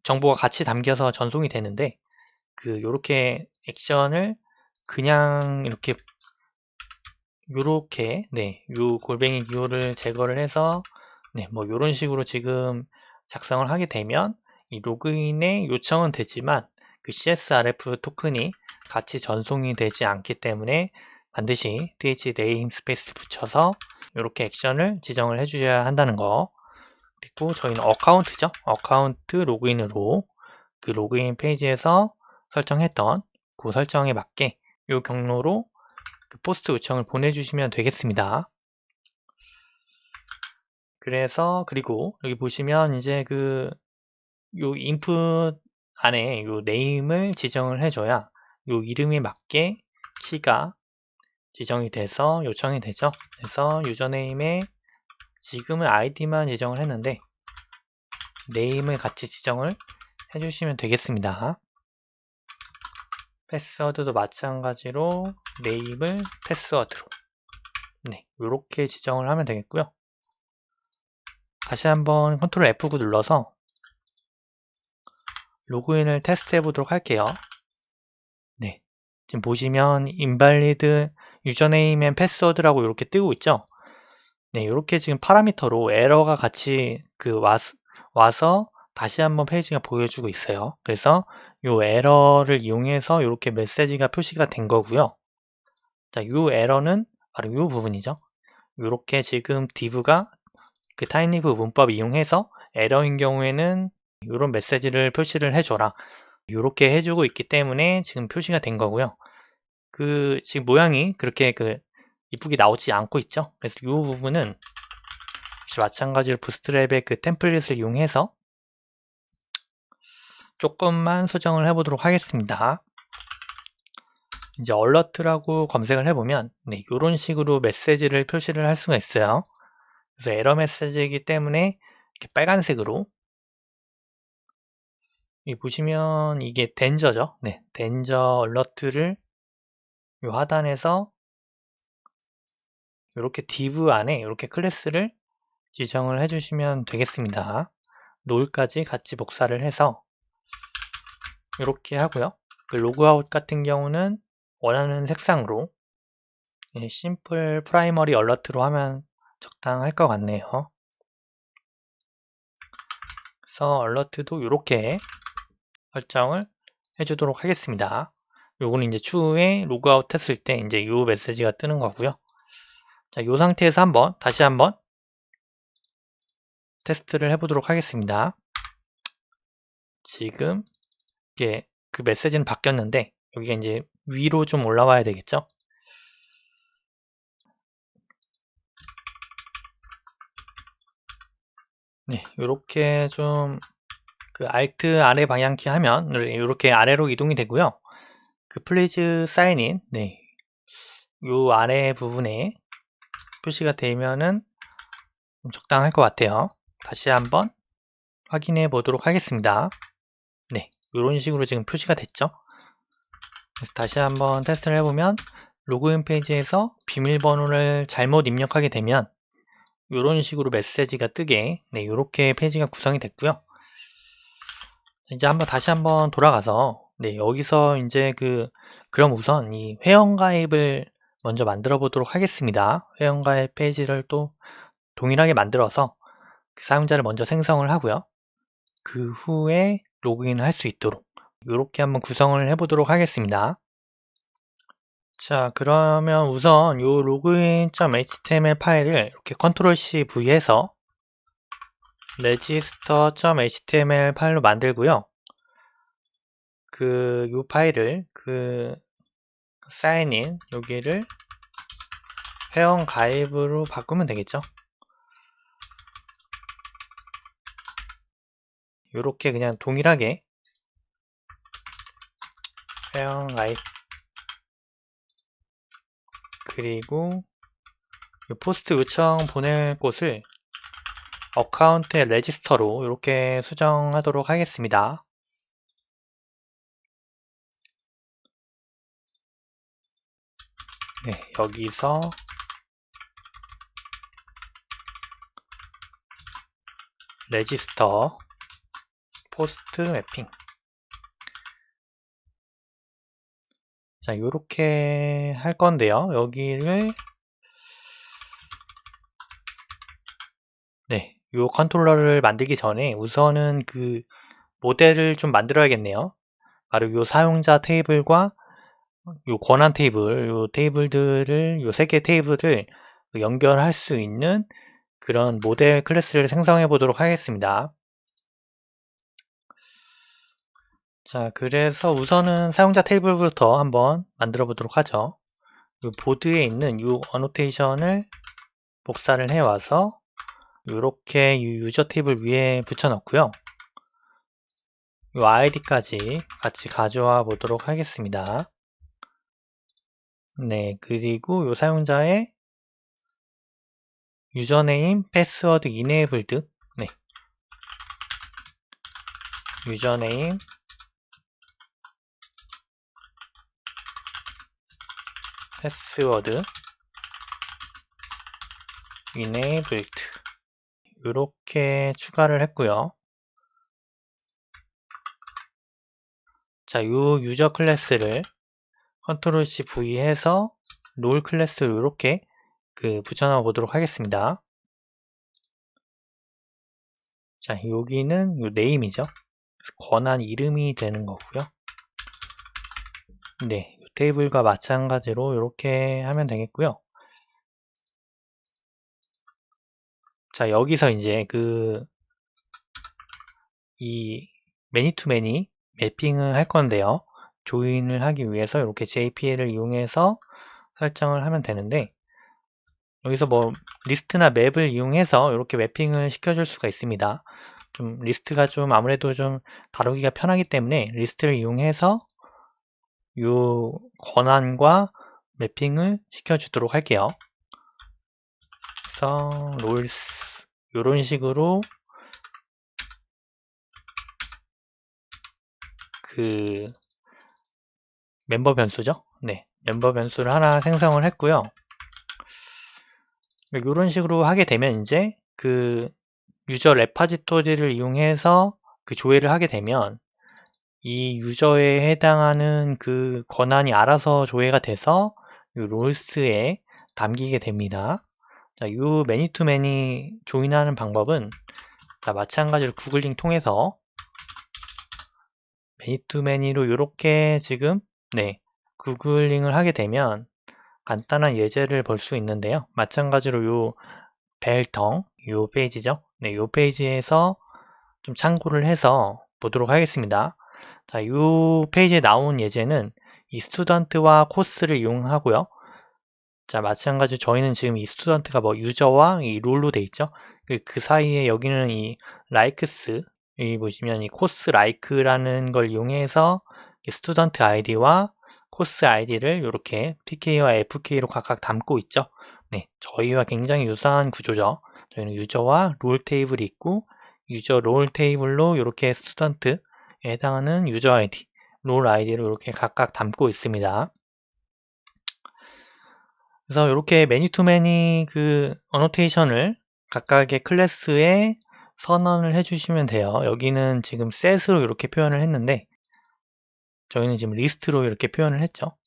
정보가 같이 담겨서 전송이 되는데 그 요렇게 액션을 그냥 요렇게 네, 요 골뱅이 기호를 제거를 해서 네, 뭐 요런 식으로 지금 작성을 하게 되면 이 로그인의 요청은 되지만 그 CSRF 토큰이 같이 전송이 되지 않기 때문에 반드시 th namespace 붙여서 이렇게 액션을 지정을 해 주셔야 한다는 거. 그리고 저희는 어카운트죠. 어카운트 로그인으로 그 로그인 페이지에서 설정했던 그 설정에 맞게 이 경로로 그 포스트 요청을 보내주시면 되겠습니다. 그래서 그리고 여기 보시면 이제 그 요 인풋 안에 요 네임을 지정을 해줘야 요 이름에 맞게 키가 지정이 돼서 요청이 되죠. 그래서 유저네임에 지금은 아이디만 지정을 했는데 네임을 같이 지정을 해주시면 되겠습니다. 패스워드도 마찬가지로 네임을 패스워드로 네, 이렇게 지정을 하면 되겠고요. 다시 한번 컨트롤 F9 눌러서 로그인을 테스트 해보도록 할게요. 네, 지금 보시면 invalid 유저네임 앤 패스워드라고 이렇게 뜨고 있죠. 네, 이렇게 지금 파라미터로 에러가 같이 그 와서 다시 한번 페이지가 보여주고 있어요. 그래서 이 에러를 이용해서 이렇게 메시지가 표시가 된 거고요. 자, 이 에러는 바로 이 부분이죠. 이렇게 지금 div가 그 타임리브 문법 이용해서 에러인 경우에는 이런 메시지를 표시를 해줘라. 이렇게 해주고 있기 때문에 지금 표시가 된 거고요. 지금 모양이 그렇게 이쁘게 나오지 않고 있죠. 그래서 이 부분은 역시 마찬가지로 부스트랩의 그 템플릿을 이용해서 조금만 수정을 해보도록 하겠습니다. 이제 얼러트라고 검색을 해보면 이런 식으로 메시지를 표시를 할 수가 있어요. 그래서 에러 메시지이기 때문에 이렇게 빨간색으로 보시면 이게 덴저죠. 덴저 얼러트를 이 하단에서 이렇게 div 안에 이렇게 클래스를 지정을 해주시면 되겠습니다. 롤까지 같이 복사를 해서 이렇게 하고요. 로그아웃 같은 경우는 원하는 색상으로 심플 프라이머리 얼러트로 하면 적당할 것 같네요. 그래서 얼러트도 이렇게 설정을 해주도록 하겠습니다. 요거는 이제 추후에 로그아웃 했을 때 이제 이 메시지가 뜨는 거고요. 자, 이 상태에서 다시 한번 테스트를 해보도록 하겠습니다. 지금 이게 그 메시지는 바뀌었는데 여기가 이제 위로 좀 올라와야 되겠죠? 네, 이렇게 좀 Alt 아래 방향키 하면 이렇게 아래로 이동이 되고요. 플리즈 사인인 요 아래 부분에 표시가 되면은 좀 적당할 것 같아요. 다시 한번 확인해 보도록 하겠습니다. 네, 이런 식으로 지금 표시가 됐죠. 그래서 다시 한번 테스트를 해보면 로그인 페이지에서 비밀번호를 잘못 입력하게 되면 이런 식으로 메시지가 뜨게 이렇게 페이지가 구성이 됐고요. 이제 다시 한번 돌아가서 여기서 이제 그럼 우선 이 회원가입을 먼저 만들어 보도록 하겠습니다. 회원가입 페이지를 또 동일하게 만들어서 사용자를 먼저 생성을 하고요. 그 후에 로그인을 할 수 있도록 이렇게 한번 구성을 해 보도록 하겠습니다. 자, 그러면 우선 이 login.html 파일을 이렇게 컨트롤 C V 해서 register.html 파일로 만들고요. 이 파일을 사인인 여기를 회원 가입으로 바꾸면 되겠죠. 이렇게 그냥 동일하게 회원 가입 그리고 포스트 요청 보낼 곳을 어카운트의 레지스터로 이렇게 수정하도록 하겠습니다. 네, 여기서 레지스터 포스트 매핑 자, 요렇게 할 건데요. 여기를 요 컨트롤러를 만들기 전에 우선은 모델을 좀 만들어야겠네요. 바로 요 사용자 테이블과 요 권한 테이블, 요 테이블들을 요 세 개 테이블을 연결할 수 있는 그런 모델 클래스를 생성해 보도록 하겠습니다. 자, 그래서 우선은 사용자 테이블부터 한번 만들어 보도록 하죠. 요 보드에 있는 요 어노테이션을 복사를 해 와서 이렇게 유저 테이블 위에 붙여 넣고요. 이 아이디까지 같이 가져와 보도록 하겠습니다. 네, 그리고 이 사용자의 유저네임, 패스워드 이네이블드 유저네임, 패스워드 이네이블드 이렇게 추가를 했고요. 자, 요 유저 클래스를 컨트롤 C V 해서 롤 클래스로 이렇게 붙여넣어 보도록 하겠습니다. 자, 여기는 요 네임이죠. 권한 이름이 되는 거고요. 네, 요 테이블과 마찬가지로 이렇게 하면 되겠고요. 자, 여기서 이제 이 매니투매니 매핑을 할 건데요. 조인을 하기 위해서 이렇게 JPL을 이용해서 설정을 하면 되는데, 여기서 뭐 리스트나 맵을 이용해서 이렇게 매핑을 시켜줄 수가 있습니다. 좀 리스트가 좀 아무래도 좀 다루기가 편하기 때문에 리스트를 이용해서 이 권한과 매핑을 시켜주도록 할게요. 그래서 롤스 이런 식으로 그 멤버 변수죠. 네, 멤버 변수를 하나 생성을 했고요. 이런 식으로 하게 되면 이제 그 유저 레파지토리를 이용해서 그 조회를 하게 되면 이 유저에 해당하는 그 권한이 알아서 조회가 돼서 이 롤스에 담기게 됩니다. 자, 이 매니투매니 조인하는 방법은 자, 마찬가지로 구글링 통해서 매니투매니로 이렇게 지금 네, 구글링을 하게 되면 간단한 예제를 볼 수 있는데요. 마찬가지로 요 벨텅 요 페이지죠. 네, 요 페이지에서 좀 참고를 해서 보도록 하겠습니다. 자, 요 페이지에 나온 예제는 이 스튜던트와 코스를 이용하고요. 자, 마찬가지로 저희는 지금 이 스튜던트가 뭐 유저와 이 롤로 돼 있죠. 그 사이에 여기는 이 라이크스 여기 보시면 이 코스 라이크라는 걸 이용해서 스튜던트 아이디와 코스 아이디를 이렇게 PK와 FK로 각각 담고 있죠. 네, 저희와 굉장히 유사한 구조죠. 저희는 유저와 롤 테이블이 있고 유저 롤 테이블로 이렇게 스튜던트에 해당하는 유저 아이디, 롤 아이디를 이렇게 각각 담고 있습니다. 그래서 이렇게 매니투매니 그 어노테이션을 각각의 클래스에 선언을 해주시면 돼요. 여기는 지금 set으로 이렇게 표현을 했는데 저희는 지금 리스트로 이렇게 표현을 했죠.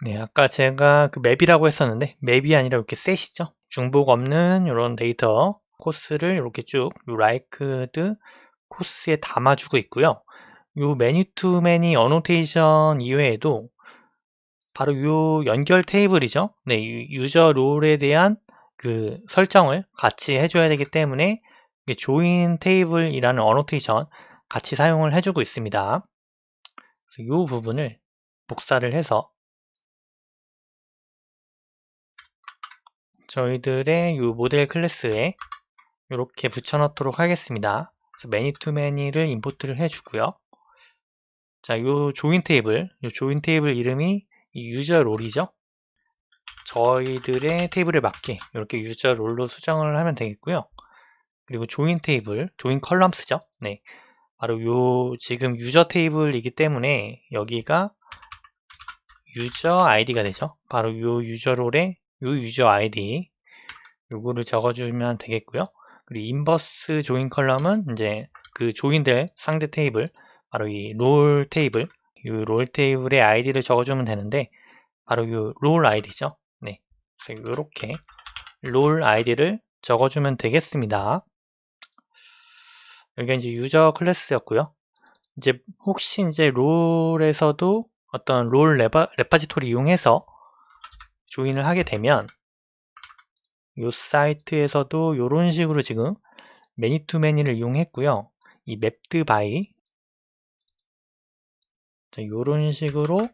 네, 아까 제가 그 맵이라고 했었는데 맵이 아니라 이렇게 set이죠. 중복 없는 이런 데이터 코스를 이렇게 쭉 라이크드 코스에 담아주고 있고요. 요 매니투매니 어노테이션 이외에도 바로 요 연결 테이블이죠. 네, 유저 롤에 대한 그 설정을 같이 해줘야 되기 때문에 조인 테이블이라는 어노테이션 같이 사용을 해주고 있습니다. 이 부분을 복사를 해서 저희들의 이 모델 클래스에 이렇게 붙여넣도록 하겠습니다. 그래서 매니투매니를 임포트를 해주고요. 자, 요 조인 테이블 이름이 이 유저 롤이죠. 저희들의 테이블에 맞게 이렇게 유저 롤로 수정을 하면 되겠고요. 그리고 조인 테이블, 조인 컬럼스죠. 네, 바로 요 지금 유저 테이블이기 때문에 여기가 유저 아이디가 되죠. 바로 요 유저 롤에 요 유저 아이디 요거를 적어주면 되겠고요. 그리고 인버스 조인 컬럼은 이제 그 조인될 상대 테이블 바로 이 롤 테이블 이 롤 테이블의 아이디를 적어주면 되는데 바로 요 롤 아이디죠. 네, 그래서 이렇게 롤 아이디를 적어주면 되겠습니다. 여기가 이제 유저 클래스였고요. 이제 혹시 이제 롤에서도 어떤 롤 레파지토리 이용해서 조인을 하게 되면 이 사이트에서도 이런 식으로 지금 매니투매니를 이용했고요. 이 맵드 바이 이런 식으로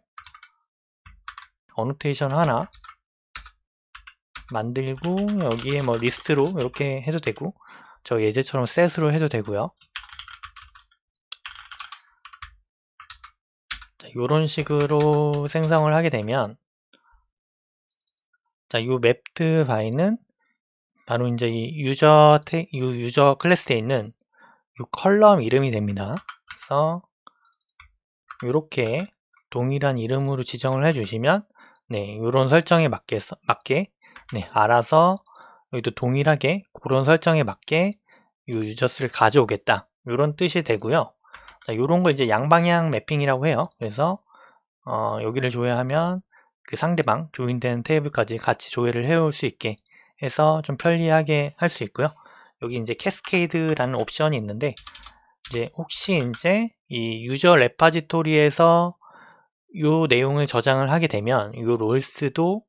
어노테이션 하나 만들고 여기에 뭐 리스트로 이렇게 해도 되고 저 예제처럼 set으로 해도 되고요. 이런 식으로 생성을 하게 되면 자, 이 맵드 바이는 바로 이제 이 유저 클래스에 있는 이 컬럼 이름이 됩니다. 그래서 이렇게 동일한 이름으로 지정을 해주시면 네, 이런 설정에 맞게 네, 알아서 여기도 동일하게 그런 설정에 맞게 이 유저스를 가져오겠다 이런 뜻이 되고요. 자, 이런 거 이제 양방향 매핑이라고 해요. 그래서 여기를 조회하면 그 상대방 조인된 테이블까지 같이 조회를 해올 수 있게 해서 좀 편리하게 할 수 있고요. 여기 이제 캐스케이드라는 옵션이 있는데 이제 혹시 이제 이 유저 레파지토리에서 이 내용을 저장을 하게 되면 이 롤스도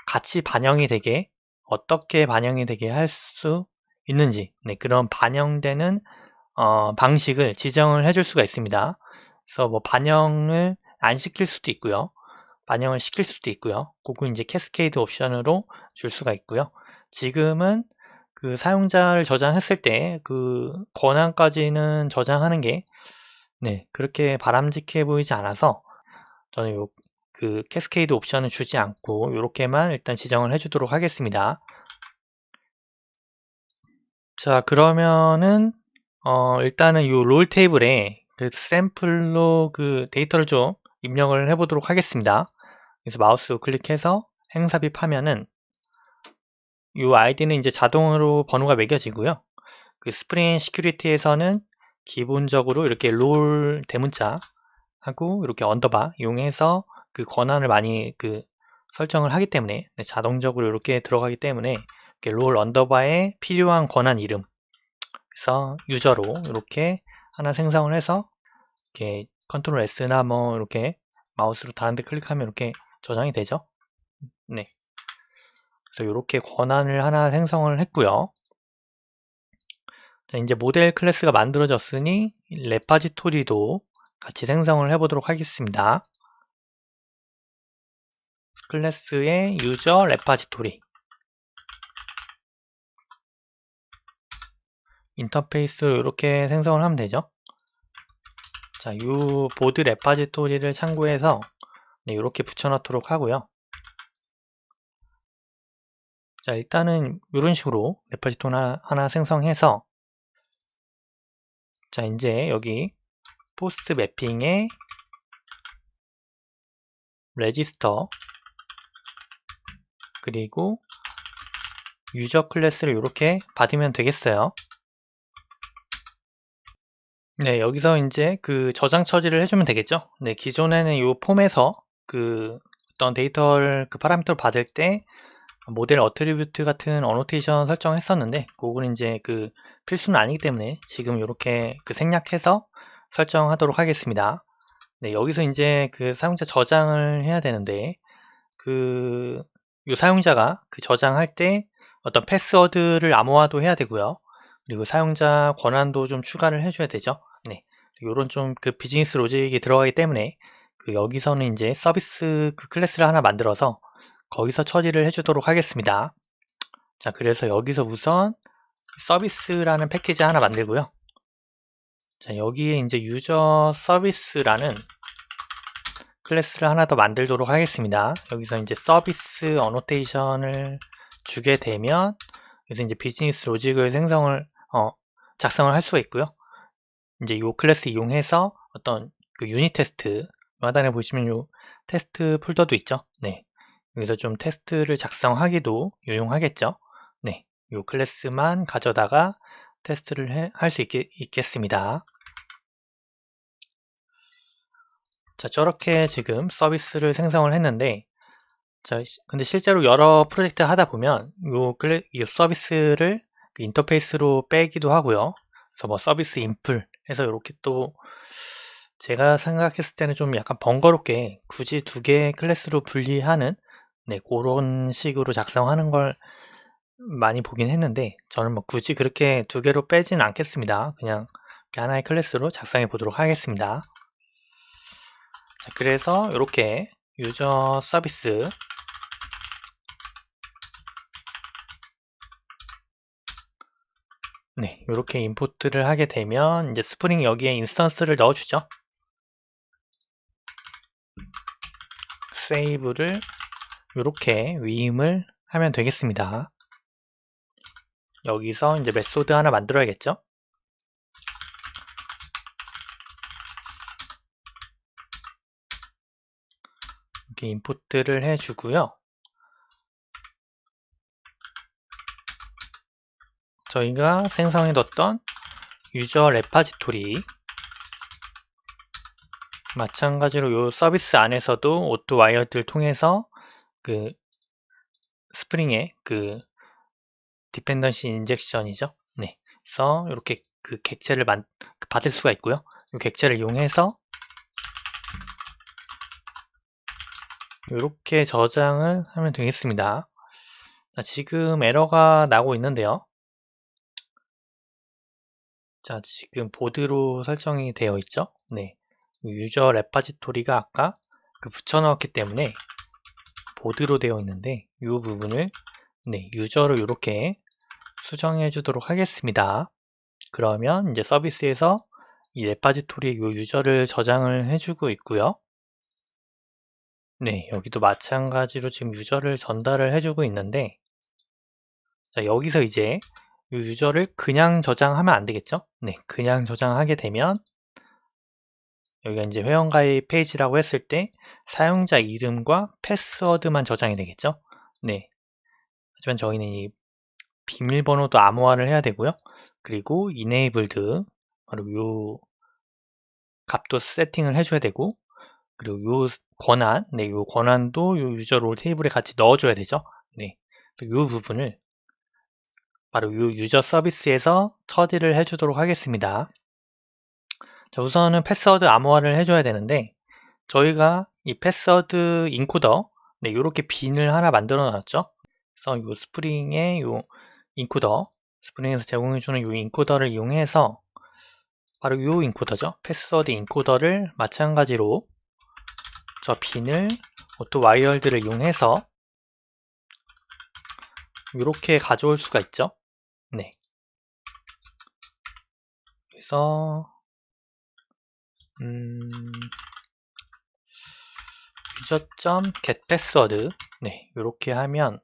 같이 반영이 되게 어떻게 반영이 되게 할 수 있는지 그런 반영되는 방식을 지정을 해줄 수가 있습니다. 그래서 뭐 반영을 안 시킬 수도 있고요. 반영을 시킬 수도 있고요. 그거 이제 캐스케이드 옵션으로 줄 수가 있고요. 지금은 그 사용자를 저장했을 때 그 권한까지는 저장하는 게 그렇게 바람직해 보이지 않아서 저는 그 캐스케이드 옵션을 주지 않고 이렇게만 일단 지정을 해주도록 하겠습니다. 자, 그러면은 일단은 이 롤 테이블에 그 샘플로 그 데이터를 좀 입력을 해보도록 하겠습니다. 그래서 마우스 우클릭해서 행삽입 하면은 이 아이디는 이제 자동으로 번호가 매겨지고요. 그 스프링 시큐리티에서는 기본적으로 이렇게 롤 대문자 하고 이렇게 언더바 이용해서 그 권한을 많이 그 설정을 하기 때문에 자동적으로 이렇게 들어가기 때문에 이렇게 롤 언더바에 필요한 권한 이름 그래서 유저로 이렇게 하나 생성을 해서 이렇게 컨트롤 S나 뭐 이렇게 마우스로 다른 데 클릭하면 이렇게 저장이 되죠. 네. 그래서 이렇게 권한을 하나 생성을 했고요. 자, 이제 모델 클래스가 만들어졌으니 레파지토리도 같이 생성을 해보도록 하겠습니다. 클래스의 유저 레파지토리 인터페이스로 이렇게 생성을 하면 되죠. 자, 이 보드 레파지토리를 참고해서 이렇게 붙여넣도록 하고요. 자, 일단은 이런 식으로 레파지토리 하나 생성해서 자, 이제 여기 포스트 매핑에 레지스터 그리고 유저 클래스를 이렇게 받으면 되겠어요. 네, 여기서 이제 그 저장 처리를 해주면 되겠죠. 네, 기존에는 이 폼에서 그 어떤 데이터를 그 파라미터를 받을 때 모델 어트리뷰트 같은 어노테이션 설정했었는데 그거는 이제 그 필수는 아니기 때문에 지금 이렇게 그 생략해서 설정하도록 하겠습니다. 네, 여기서 이제 그 사용자 저장을 해야 되는데 그 이 사용자가 그 저장할 때 어떤 패스워드를 암호화도 해야 되고요. 그리고 사용자 권한도 좀 추가를 해줘야 되죠. 네, 이런 좀 그 비즈니스 로직이 들어가기 때문에 그 여기서는 이제 서비스 그 클래스를 하나 만들어서 거기서 처리를 해주도록 하겠습니다. 자, 그래서 여기서 우선 서비스라는 패키지 하나 만들고요. 자, 여기에 이제 유저 서비스라는 클래스를 하나 더 만들도록 하겠습니다. 여기서 이제 서비스 어노테이션을 주게 되면 여기서 이제 비즈니스 로직을 작성을 할 수가 있고요. 이제 이 클래스 이용해서 어떤 그 유닛 테스트 하단에 보시면 이 테스트 폴더도 있죠. 네, 여기서 좀 테스트를 작성하기도 유용하겠죠. 네, 이 클래스만 가져다가 테스트를 할 수 있겠습니다. 자, 저렇게 지금 서비스를 생성을 했는데 자, 근데 실제로 여러 프로젝트 하다 보면 이 서비스를 그 인터페이스로 빼기도 하고요. 그래서 뭐 서비스 인풀 해서 이렇게 또 제가 생각했을 때는 좀 약간 번거롭게 굳이 두 개의 클래스로 분리하는 그런 식으로 작성하는 걸 많이 보긴 했는데 저는 뭐 굳이 그렇게 두 개로 빼진 않겠습니다. 그냥 이렇게 하나의 클래스로 작성해 보도록 하겠습니다. 자, 그래서 이렇게 유저 서비스 네, 이렇게 임포트를 하게 되면 이제 스프링 여기에 인스턴스를 넣어주죠. 세이브를 이렇게 위임을 하면 되겠습니다. 여기서 이제 메소드 하나 만들어야겠죠. 이렇게 인풋을 해주고요. 저희가 생성해뒀던 유저 레파지토리 마찬가지로 이 서비스 안에서도 오토 와이어드를 통해서 그 스프링의 그 디펜던시 인젝션이죠. 네, 그래서 이렇게 그 객체를 받을 수가 있고요. 이 객체를 이용해서 이렇게 저장을 하면 되겠습니다. 자, 지금 에러가 나고 있는데요. 자, 지금 보드로 설정이 되어 있죠? 네. 유저 레파지토리가 아까 붙여넣었기 때문에 보드로 되어 있는데 이 부분을 유저로 이렇게 수정해 주도록 하겠습니다. 그러면 이제 서비스에서 이 레파지토리에 이 유저를 저장을 해주고 있고요. 네, 여기도 마찬가지로 지금 유저를 전달을 해주고 있는데, 자, 여기서 이제 이 유저를 그냥 저장하면 안 되겠죠? 네, 그냥 저장하게 되면 여기가 이제 회원가입 페이지라고 했을 때 사용자 이름과 패스워드만 저장이 되겠죠? 네. 하지만 저희는 이 비밀번호도 암호화를 해야 되고요. 그리고 enabled 바로 요 값도 세팅을 해줘야 되고, 그리고 요 권한, 요 권한도 요 유저 롤 테이블에 같이 넣어줘야 되죠. 네. 요 부분을 바로 요 유저 서비스에서 처리를 해주도록 하겠습니다. 자, 우선은 패스워드 암호화를 해줘야 되는데, 저희가 이 패스워드 인코더, 요렇게 빈을 하나 만들어 놨죠. 그래서 요 스프링의 요 인코더, 스프링에서 제공해주는 요 인코더를 이용해서 바로 요 인코더죠. 패스워드 인코더를 마찬가지로 저 빈을 오토 와이어드를 이용해서 이렇게 가져올 수가 있죠. 네. 그래서 user.getPassword 이렇게 하면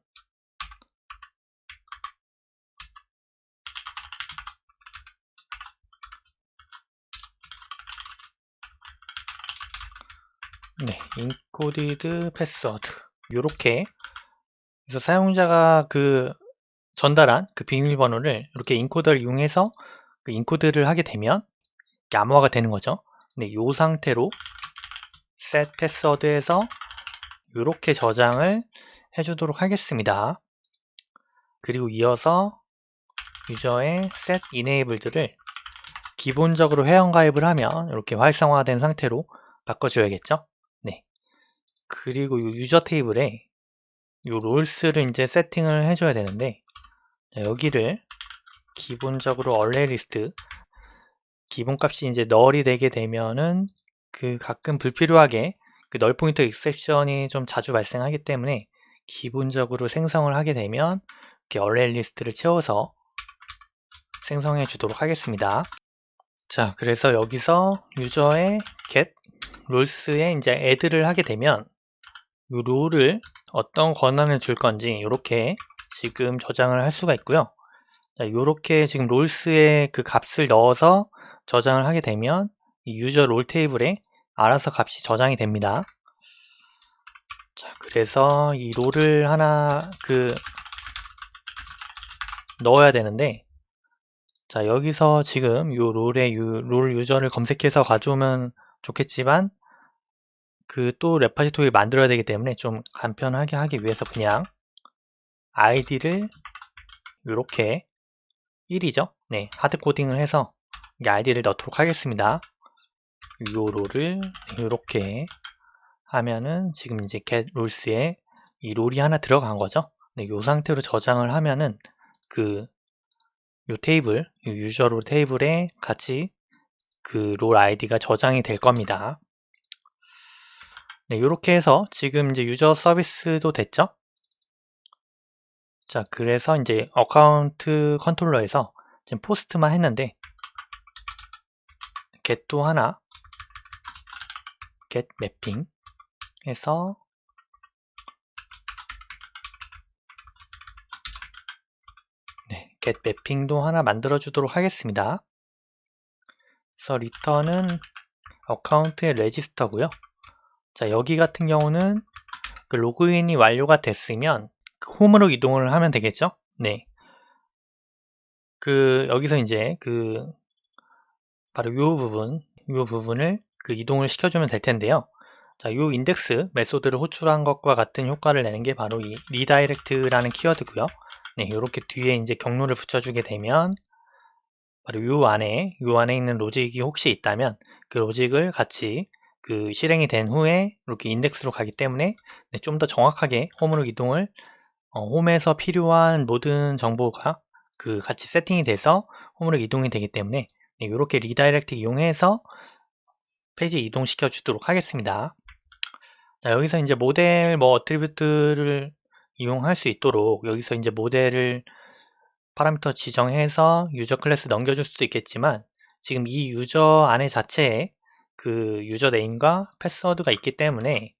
encoded password 이렇게 그래서 사용자가 전달한 비밀번호를 이렇게 인코더를 이용해서 인코드를 하게 되면 암호화가 되는 거죠. 이 상태로 set password에서 이렇게 저장을 해주도록 하겠습니다. 그리고 이어서 유저의 set enabled를 기본적으로 회원가입을 하면 이렇게 활성화된 상태로 바꿔줘야겠죠. 네. 그리고 이 유저 테이블에 이 롤스를 이제 세팅을 해줘야 되는데, 여기를 기본적으로 arrayList 기본값이 이제 null이 되게 되면은 가끔 불필요하게 null 포인터 exception이 좀 자주 발생하기 때문에 기본적으로 생성을 하게 되면 이렇게 arrayList를 채워서 생성해 주도록 하겠습니다. 자, 그래서 여기서 유저의 get 롤스에 이제 add를 하게 되면 이 롤을 어떤 권한을 줄 건지 이렇게 지금 저장을 할 수가 있고요. 자, 이렇게 지금 롤스에 값을 넣어서 저장을 하게 되면 이 유저 롤 테이블에 알아서 값이 저장이 됩니다. 자, 그래서 이 롤을 하나 넣어야 되는데, 자, 여기서 지금 이 롤의 롤 유저를 검색해서 가져오면 좋겠지만 또 레파지토리 만들어야 되기 때문에 좀 간편하게 하기 위해서 그냥 id를 이렇게 1이죠. 네, 하드 코딩을 해서 아이디를 넣도록 하겠습니다. 이 롤을 이렇게 하면은 지금 이제 get rols에 이 롤이 하나 들어간 거죠. 네, 이 상태로 저장을 하면은 요 테이블, 이 유저 롤 테이블에 같이 롤 아이디가 저장이 될 겁니다. 네, 이렇게 해서 지금 이제 유저 서비스도 됐죠. 자, 그래서 이제 어카운트 컨트롤러에서 지금 포스트만 했는데 get도 하나 get mapping 해서 get mapping도 하나 만들어 주도록 하겠습니다. 그래서 return은 어카운트의 레지스터고요. 자, 여기 같은 경우는 로그인이 완료가 됐으면 홈으로 이동을 하면 되겠죠. 네. 여기서 이제 바로 요 부분을 이동을 시켜주면 될 텐데요. 자, 요 인덱스 메소드를 호출한 것과 같은 효과를 내는 게 바로 이 redirect라는 키워드고요. 네, 이렇게 뒤에 이제 경로를 붙여주게 되면 바로 요 안에 있는 로직이 혹시 있다면 그 로직을 같이 실행이 된 후에 이렇게 인덱스로 가기 때문에 좀 더 정확하게 홈으로 이동을 홈에서 필요한 모든 정보가 같이 세팅이 돼서 홈으로 이동이 되기 때문에 네, 이렇게 리다이렉트 이용해서 페이지 이동시켜 주도록 하겠습니다. 자, 여기서 이제 모델 어트리뷰트를 이용할 수 있도록 여기서 이제 모델을 파라미터 지정해서 유저 클래스 넘겨줄 수도 있겠지만 지금 이 유저 안에 자체에 그 유저 네임과 패스워드가 있기 때문에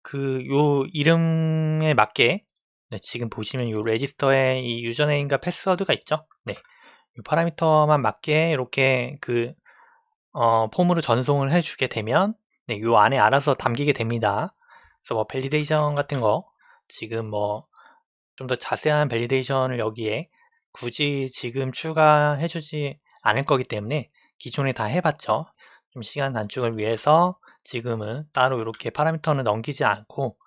그 요 이름에 맞게 네, 지금 보시면 요 레지스터에 이 유저 네임과 패스워드가 있죠. 네, 요 파라미터만 맞게 이렇게 그 폼으로 전송을 해주게 되면 네, 요 안에 알아서 담기게 됩니다. 그래서 뭐 밸리데이션 같은 거 지금 뭐 좀 더 자세한 밸리데이션을 여기에 굳이 지금 추가해주지 않을 거기 때문에 기존에 다 해봤죠. 좀 시간 단축을 위해서 지금은 따로 이렇게 파라미터는 넘기지 않고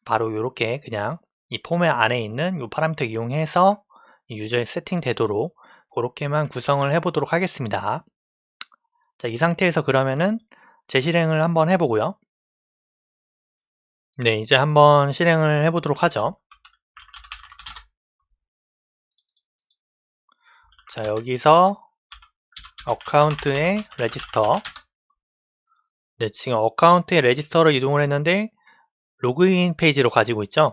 바로 이렇게 그냥 이 폼의 안에 있는 이 파라미터 이용해서 유저의 세팅 되도록 그렇게만 구성을 해보도록 하겠습니다. 자, 이 상태에서 그러면은 재실행을 한번 해보고요. 네, 이제 한번 실행을 해보도록 하죠. 자, 여기서 어카운트의 레지스터. 네, 지금 어카운트의 레지스터로 이동을 했는데 로그인 페이지로 가지고 있죠.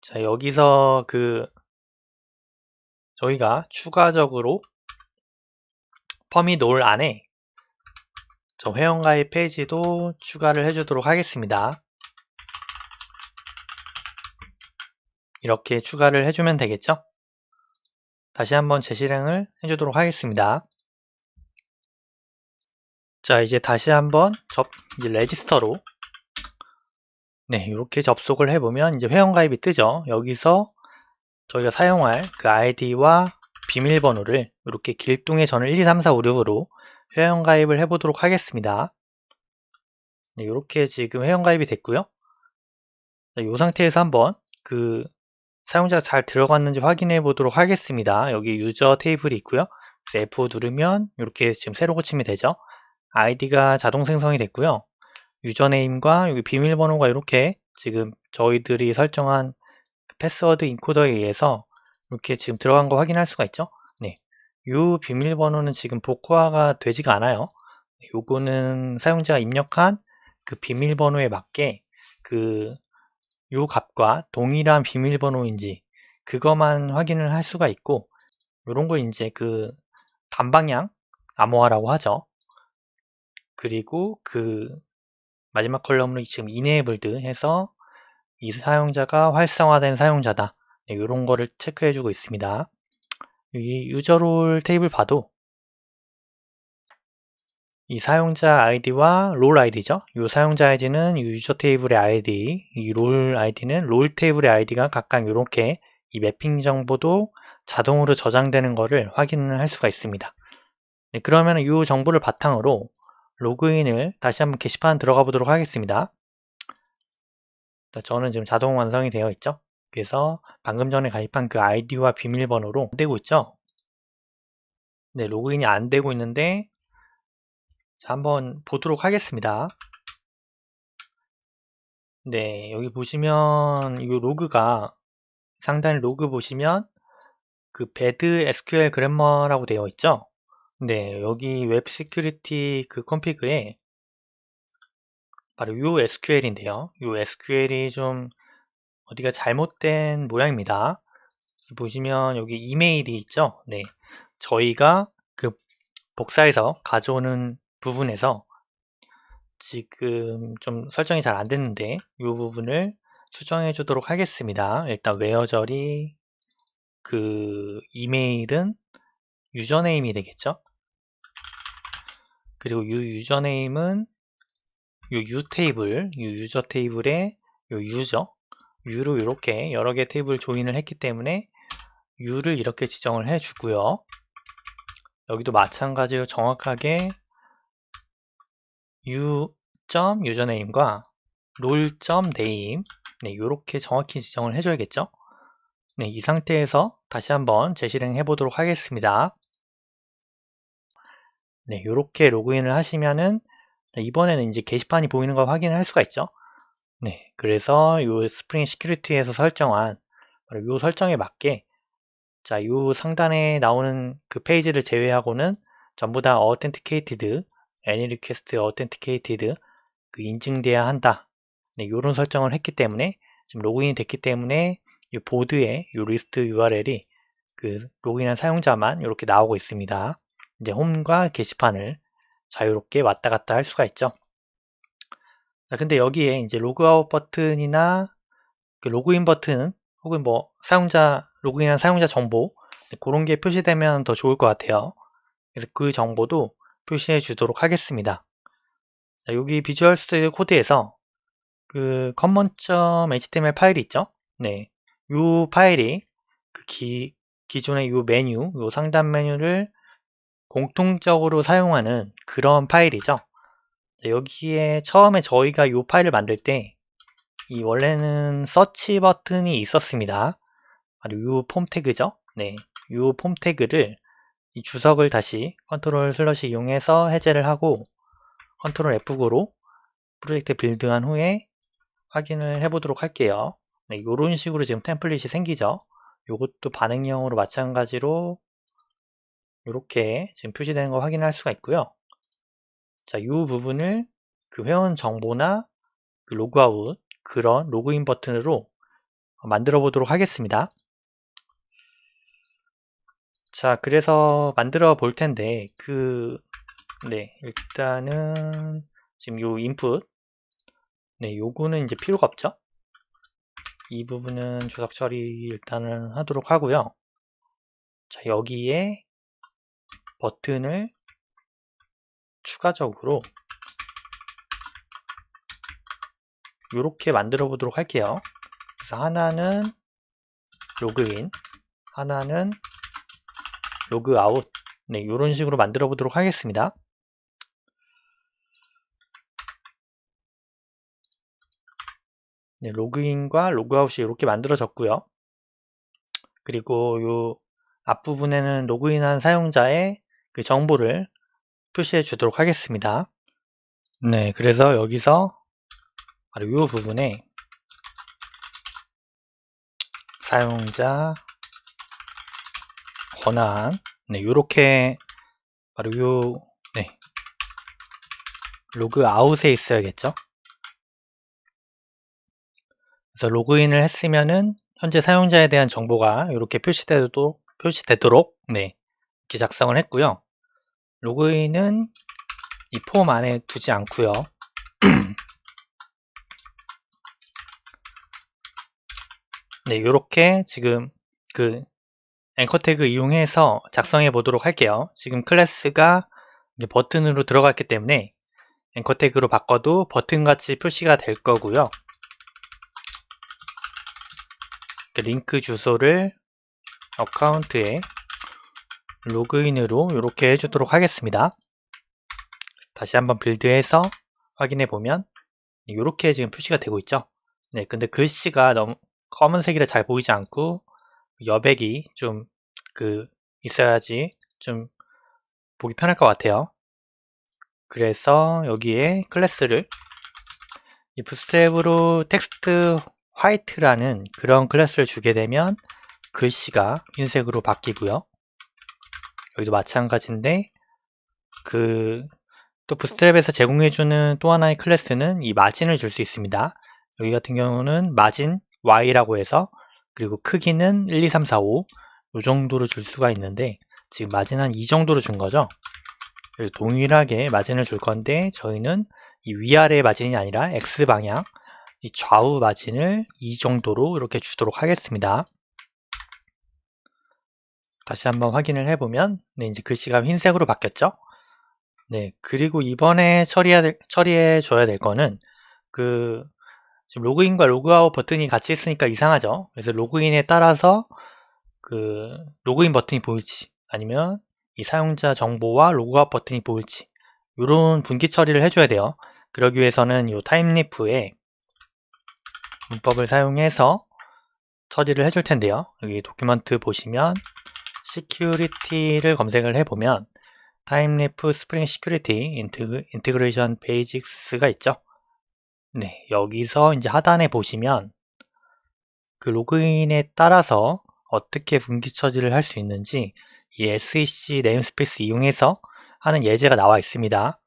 자, 여기서 저희가 추가적으로 퍼밋 올 안에 저 회원가입 페이지도 추가를 해주도록 하겠습니다. 이렇게 추가를 해주면 되겠죠. 다시 한번 재실행을 해주도록 하겠습니다. 자, 이제 다시 한번 이제 레지스터로 네, 이렇게 접속을 해보면 이제 회원가입이 뜨죠. 여기서 저희가 사용할 그 아이디와 비밀번호를 이렇게 길동의 전을 1, 2, 3, 4, 5, 6으로 회원가입을 해보도록 하겠습니다. 네, 이렇게 지금 회원가입이 됐고요. 이 상태에서 한번 그 사용자가 잘 들어갔는지 확인해 보도록 하겠습니다. 여기 유저 테이블이 있고요. 그래서 F5 누르면 이렇게 지금 새로 고침이 되죠. 아이디가 자동 생성이 됐고요. 유저네임과 여기 비밀번호가 이렇게 지금 저희들이 설정한 패스워드 인코더에 의해서 이렇게 지금 들어간 거 확인할 수가 있죠. 네, 이 비밀번호는 지금 복구화가 되지가 않아요. 요거는 사용자가 입력한 그 비밀번호에 맞게 요 값과 동일한 비밀번호인지 그것만 확인을 할 수가 있고, 요런 거 이제 그 단방향 암호화라고 하죠. 그리고 그 마지막 컬럼으로 지금 enabled해서 이 사용자가 활성화된 사용자다. 네, 이런 거를 체크해 주고 있습니다. 이 유저롤 테이블 봐도 이 사용자 아이디와 롤 아이디죠. 이 사용자 아이디는 유저 테이블의 아이디, 이 롤 아이디는 롤 테이블의 아이디가 각각 이렇게 이 매핑 정보도 자동으로 저장되는 것을 확인을 할 수가 있습니다. 네, 그러면 이 정보를 바탕으로 로그인을 다시 한번 게시판 들어가 보도록 하겠습니다. 저는 지금 자동 완성이 되어 있죠. 그래서 방금 전에 가입한 그 아이디와 비밀번호로 안 되고 있죠. 네, 로그인이 안 되고 있는데 자, 한번 보도록 하겠습니다. 네, 여기 보시면 이 로그가 상단에 로그 보시면 그 배드 SQL 그래머라고 되어 있죠. 네, 여기 웹 시큐리티 그 컨피그에 바로 이 SQL인데요. 이 SQL이 좀 어디가 잘못된 모양입니다. 보시면 여기 이메일이 있죠. 네, 저희가 그 복사해서 가져오는 부분에서 지금 좀 설정이 잘 안 됐는데 이 부분을 수정해 주도록 하겠습니다. 일단 웨어저리 그 이메일은 유저네임이 되겠죠. 그리고 이 유저네임은 이 유테이블, 이 유저 테이블에 이 유저 U로 이렇게 여러 개 테이블 조인을 했기 때문에 U를 이렇게 지정을 해 주고요. 여기도 마찬가지로 정확하게 u.username과 role.name 네, 이렇게 정확히 지정을 해줘야겠죠. 네, 이 상태에서 다시 한번 재실행해 보도록 하겠습니다. 네, 이렇게 로그인을 하시면은 이번에는 이제 게시판이 보이는 걸 확인할 수가 있죠. 네, 그래서 이 스프링 시큐리티에서 설정한 이 설정에 맞게 자, 이 상단에 나오는 그 페이지를 제외하고는 전부 다 authenticated, any request authenticated, 그 인증돼야 한다. 네, 이런 설정을 했기 때문에 지금 로그인이 됐기 때문에 이 보드에 이 리스트 URL이 그 로그인한 사용자만 이렇게 나오고 있습니다. 이제 홈과 게시판을 자유롭게 왔다 갔다 할 수가 있죠. 자, 근데 여기에 이제 로그아웃 버튼이나 그 로그인 버튼 혹은 뭐 사용자 로그인한 사용자 정보 그런 게 표시되면 더 좋을 것 같아요. 그래서 그 정보도 표시해 주도록 하겠습니다. 자, 여기 비주얼 스튜디오 코드에서 그 common.html 파일이 있죠. 네, 이 파일이 그 기존의 이 메뉴, 이 상단 메뉴를 공통적으로 사용하는 그런 파일이죠. 자, 여기에 처음에 저희가 이 파일을 만들 때 이 원래는 서치 버튼이 있었습니다. 바로 이 폼 태그죠. 네, 이 폼 태그를 이 주석을 다시 컨트롤 슬러시 이용해서 해제를 하고 컨트롤 F9로 프로젝트 빌드한 후에 확인을 해보도록 할게요. 네, 이런 식으로 지금 템플릿이 생기죠. 이것도 반응형으로 마찬가지로 이렇게 지금 표시되는 거 확인할 수가 있고요. 자, 이 부분을 그 회원 정보나 그 로그아웃 그런 로그인 버튼으로 만들어 보도록 하겠습니다. 자, 그래서 만들어 볼 텐데 네, 일단은 지금 요 인풋 네, 요거는 이제 필요가 없죠. 이 부분은 주석 처리 일단은 하도록 하고요. 자, 여기에 버튼을 추가적으로 이렇게 만들어 보도록 할게요. 그래서 하나는 로그인, 하나는 로그아웃 네, 이런 식으로 만들어 보도록 하겠습니다. 네, 로그인과 로그아웃이 이렇게 만들어졌고요. 그리고 이 앞부분에는 로그인한 사용자의 그 정보를 표시해 주도록 하겠습니다. 네, 그래서 여기서 바로 이 부분에 사용자 권한 네, 요렇게 바로 네, 로그아웃에 있어야겠죠. 그래서 로그인을 했으면은 현재 사용자에 대한 정보가 이렇게 표시되도록 네, 이렇게 작성을 했고요. 로그인은 이 폼 안에 두지 않고요. 네, 이렇게 지금 그 앵커 태그 이용해서 작성해 보도록 할게요. 지금 클래스가 버튼으로 들어갔기 때문에 앵커 태그로 바꿔도 버튼같이 표시가 될 거고요. 링크 주소를 어카운트에 로그인으로 이렇게 해주도록 하겠습니다. 다시 한번 빌드해서 확인해 보면 이렇게 지금 표시가 되고 있죠. 네, 근데 글씨가 너무 검은색이라 잘 보이지 않고 여백이 좀 있어야지 좀 보기 편할 것 같아요. 그래서 여기에 클래스를 이 부스트랩으로 텍스트 화이트라는 그런 클래스를 주게 되면 글씨가 흰색으로 바뀌고요. 여기도 마찬가지인데 또 부스트랩에서 제공해주는 또 하나의 클래스는 이 마진을 줄 수 있습니다. 여기 같은 경우는 마진 y라고 해서 그리고 크기는 1, 2, 3, 4, 5 이 정도로 줄 수가 있는데 지금 마진 한 이 정도로 준 거죠. 동일하게 마진을 줄 건데 저희는 이 위아래 마진이 아니라 X방향 이 좌우 마진을 이 정도로 이렇게 주도록 하겠습니다. 다시 한번 확인을 해보면 네, 이제 글씨가 흰색으로 바뀌었죠. 네, 그리고 이번에 처리해 줘야 될 거는 지금 로그인과 로그아웃 버튼이 같이 있으니까 이상하죠. 그래서 로그인에 따라서 로그인 버튼이 보일지 아니면 이 사용자 정보와 로그아웃 버튼이 보일지 이런 분기 처리를 해줘야 돼요. 그러기 위해서는 이 타임리프의 문법을 사용해서 처리를 해줄 텐데요. 여기 도큐먼트 보시면 security를 검색을 해보면 타임리프 스프링 시큐리티 인티그레이션 베이직스가 있죠. 네, 여기서 이제 하단에 보시면 그 로그인에 따라서 어떻게 분기 처리를 할 수 있는지 이 SEC 네임스페이스 이용해서 하는 예제가 나와 있습니다.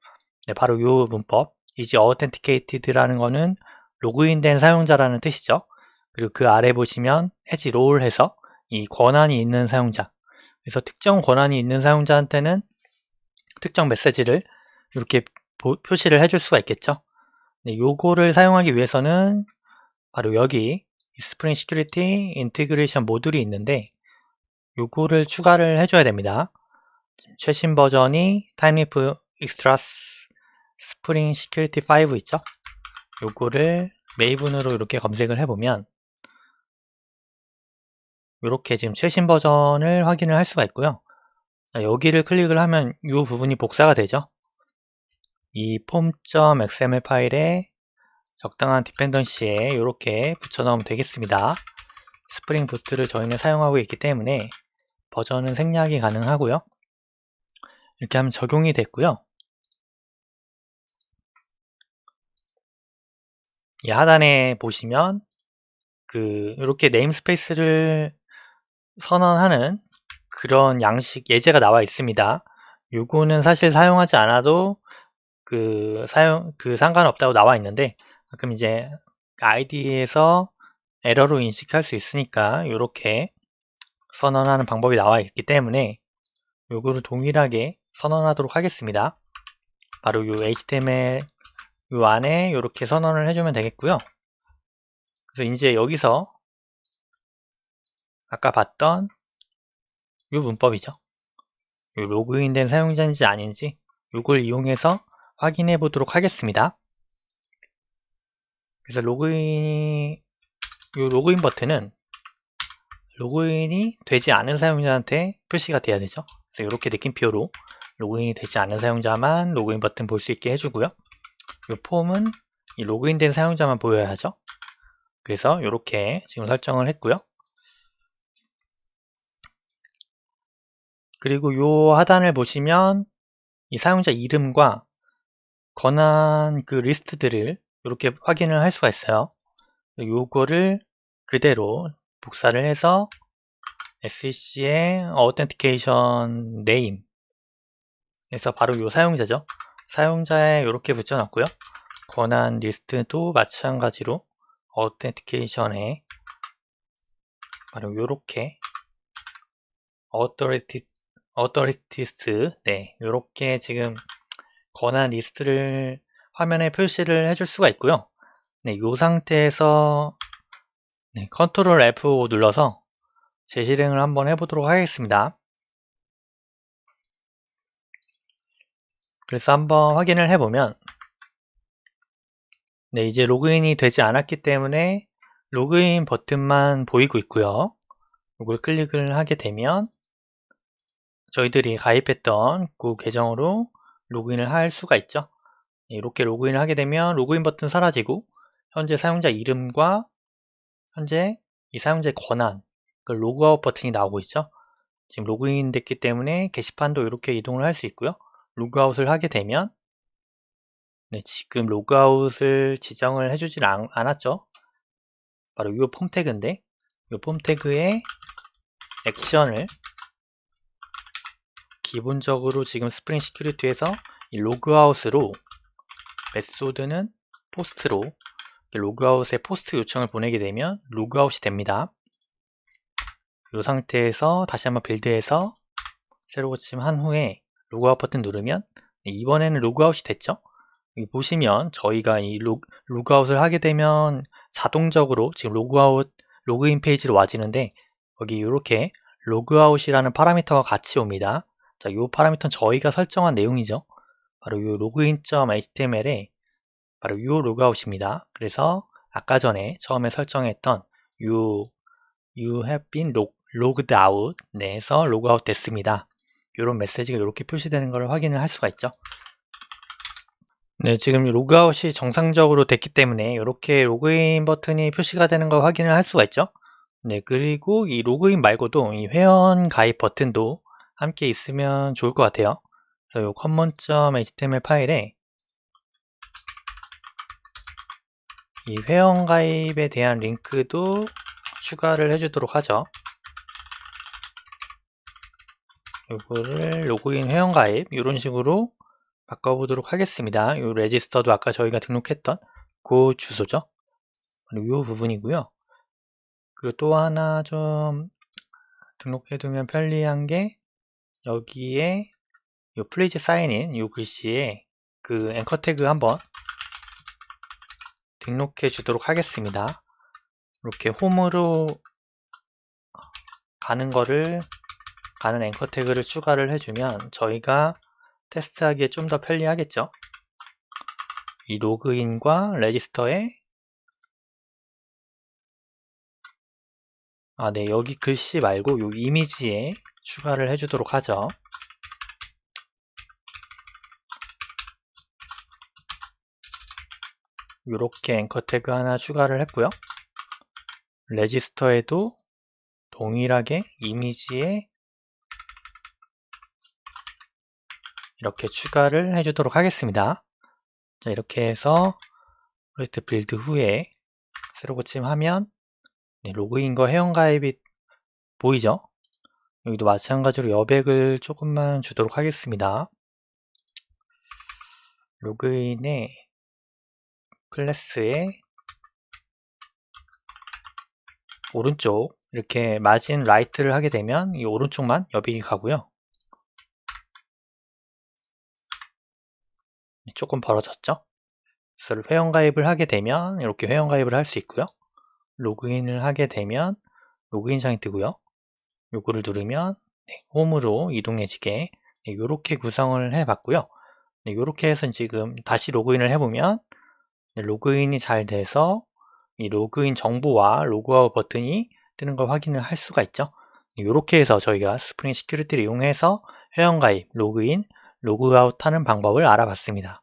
네, 바로 이 문법 is authenticated라는 거는 로그인된 사용자라는 뜻이죠. 그리고 그 아래 보시면 has role 해서 이 권한이 있는 사용자, 그래서 특정 권한이 있는 사용자한테는 특정 메시지를 이렇게 표시를 해줄 수가 있겠죠. 네, 요거를 사용하기 위해서는 바로 여기 스프링 시큐리티 인티그레이션 모듈이 있는데 요거를 추가를 해줘야 됩니다. 최신 버전이 타임리프 익스트라스 스프링 시큐리티 5 있죠? 요거를 메이븐으로 이렇게 검색을 해보면 이렇게 지금 최신 버전을 확인을 할 수가 있고요. 여기를 클릭을 하면 이 부분이 복사가 되죠. 이 form.xml 파일에 적당한 디펜던시에 이렇게 붙여 넣으면 되겠습니다. 스프링 부트를 저희는 사용하고 있기 때문에 버전은 생략이 가능하고요. 이렇게 하면 적용이 됐고요. 이 하단에 보시면 이렇게 네임스페이스를 선언하는 그런 양식 예제가 나와 있습니다. 요거는 사실 사용하지 않아도 상관없다고 나와 있는데 가끔 이제 ID에서 에러로 인식할 수 있으니까 이렇게 선언하는 방법이 나와 있기 때문에 요거를 동일하게 선언하도록 하겠습니다. 바로 요 HTML 요 안에 이렇게 선언을 해주면 되겠고요. 그래서 이제 여기서 아까 봤던 요 문법이죠. 요 로그인된 사용자인지 아닌지 요걸 이용해서 확인해 보도록 하겠습니다. 그래서 요 로그인 버튼은 로그인이 되지 않은 사용자한테 표시가 돼야 되죠. 그래서 이렇게 느낌표로 로그인이 되지 않은 사용자만 로그인 버튼 볼 수 있게 해주고요. 이 폼은 이 로그인된 사용자만 보여야 하죠. 그래서 이렇게 지금 설정을 했고요. 그리고 이 하단을 보시면 이 사용자 이름과 권한 리스트들을 이렇게 확인을 할 수가 있어요. 요거를 그대로 복사를 해서 SEC의 Authentication Name 에서 바로 요 사용자죠. 사용자에 이렇게 붙여놨고요. 권한 리스트도 마찬가지로 Authentication에 바로 요렇게 Authorities 네, 요렇게 지금 권한 리스트를 화면에 표시를 해줄 수가 있고요. 네, 요 상태에서 네, 컨트롤 F5 눌러서 재실행을 한번 해보도록 하겠습니다. 그래서 한번 확인을 해보면 네, 이제 로그인이 되지 않았기 때문에 로그인 버튼만 보이고 있고요. 이걸 클릭을 하게 되면 저희들이 가입했던 그 계정으로 로그인을 할 수가 있죠. 이렇게 로그인을 하게 되면 로그인 버튼 사라지고 현재 사용자 이름과 현재 이 사용자의 권한 로그아웃 버튼이 나오고 있죠. 지금 로그인 됐기 때문에 게시판도 이렇게 이동을 할 수 있고요. 로그아웃을 하게 되면 네, 지금 로그아웃을 지정을 해주진 않았죠. 바로 이 폼 태그인데 이 폼 태그의 액션을 기본적으로 지금 스프링 시큐리티에서 이 로그아웃으로 메소드는 포스트로 로그아웃에 포스트 요청을 보내게 되면 로그아웃이 됩니다. 이 상태에서 다시 한번 빌드해서 새로 고침한 후에 로그아웃 버튼 누르면 이번에는 로그아웃이 됐죠. 여기 보시면 저희가 이 로그아웃을 하게 되면 자동적으로 지금 로그인 페이지로 와지는데 여기 이렇게 로그아웃이라는 파라미터가 같이 옵니다. 자, 이 파라미터는 저희가 설정한 내용이죠. 바로 이 login.html에 바로 이 로그아웃입니다. 그래서 아까 전에 처음에 설정했던 you have been logged out 내에서 로그아웃 됐습니다. 이런 메시지가 이렇게 표시되는 것을 확인을 할 수가 있죠. 네, 지금 로그아웃이 정상적으로 됐기 때문에 이렇게 로그인 버튼이 표시가 되는 걸 확인을 할 수가 있죠. 네, 그리고 이 로그인 말고도 이 회원 가입 버튼도 함께 있으면 좋을 것 같아요. 그래서 이 common.html 파일에 이 회원 가입에 대한 링크도 추가를 해주도록 하죠. 이거를 로그인 회원가입 이런 식으로 바꿔보도록 하겠습니다. 이 레지스터도 아까 저희가 등록했던 그 주소죠. 이 부분이고요. 그리고 또 하나 좀 등록해두면 편리한 게 여기에 이 플리즈 사인인 이 글씨에 그 앵커 태그 한번 등록해 주도록 하겠습니다. 이렇게 홈으로 가는 앵커 태그를 추가를 해주면 저희가 테스트하기에 좀 더 편리하겠죠. 이 로그인과 레지스터에 네, 여기 글씨 말고 이 이미지에 추가를 해주도록 하죠. 이렇게 앵커 태그 하나 추가를 했고요. 레지스터에도 동일하게 이미지에 이렇게 추가를 해주도록 하겠습니다. 자, 이렇게 해서 프로젝트 빌드 후에 새로 고침하면 로그인과 회원가입이 보이죠? 여기도 마찬가지로 여백을 조금만 주도록 하겠습니다. 로그인에 클래스에 오른쪽 이렇게 마진 라이트를 하게 되면 이 오른쪽만 여백이 가고요. 조금 벌어졌죠? 그래서 회원가입을 하게 되면 이렇게 회원가입을 할 수 있고요. 로그인을 하게 되면 로그인창이 뜨고요. 요거를 누르면 홈으로 이동해지게 이렇게 구성을 해봤고요. 이렇게 해서 지금 다시 로그인을 해보면 로그인이 잘 돼서 이 로그인 정보와 로그아웃 버튼이 뜨는 걸 확인을 할 수가 있죠. 이렇게 해서 저희가 스프링 시큐리티를 이용해서 회원가입, 로그인, 로그아웃 하는 방법을 알아봤습니다.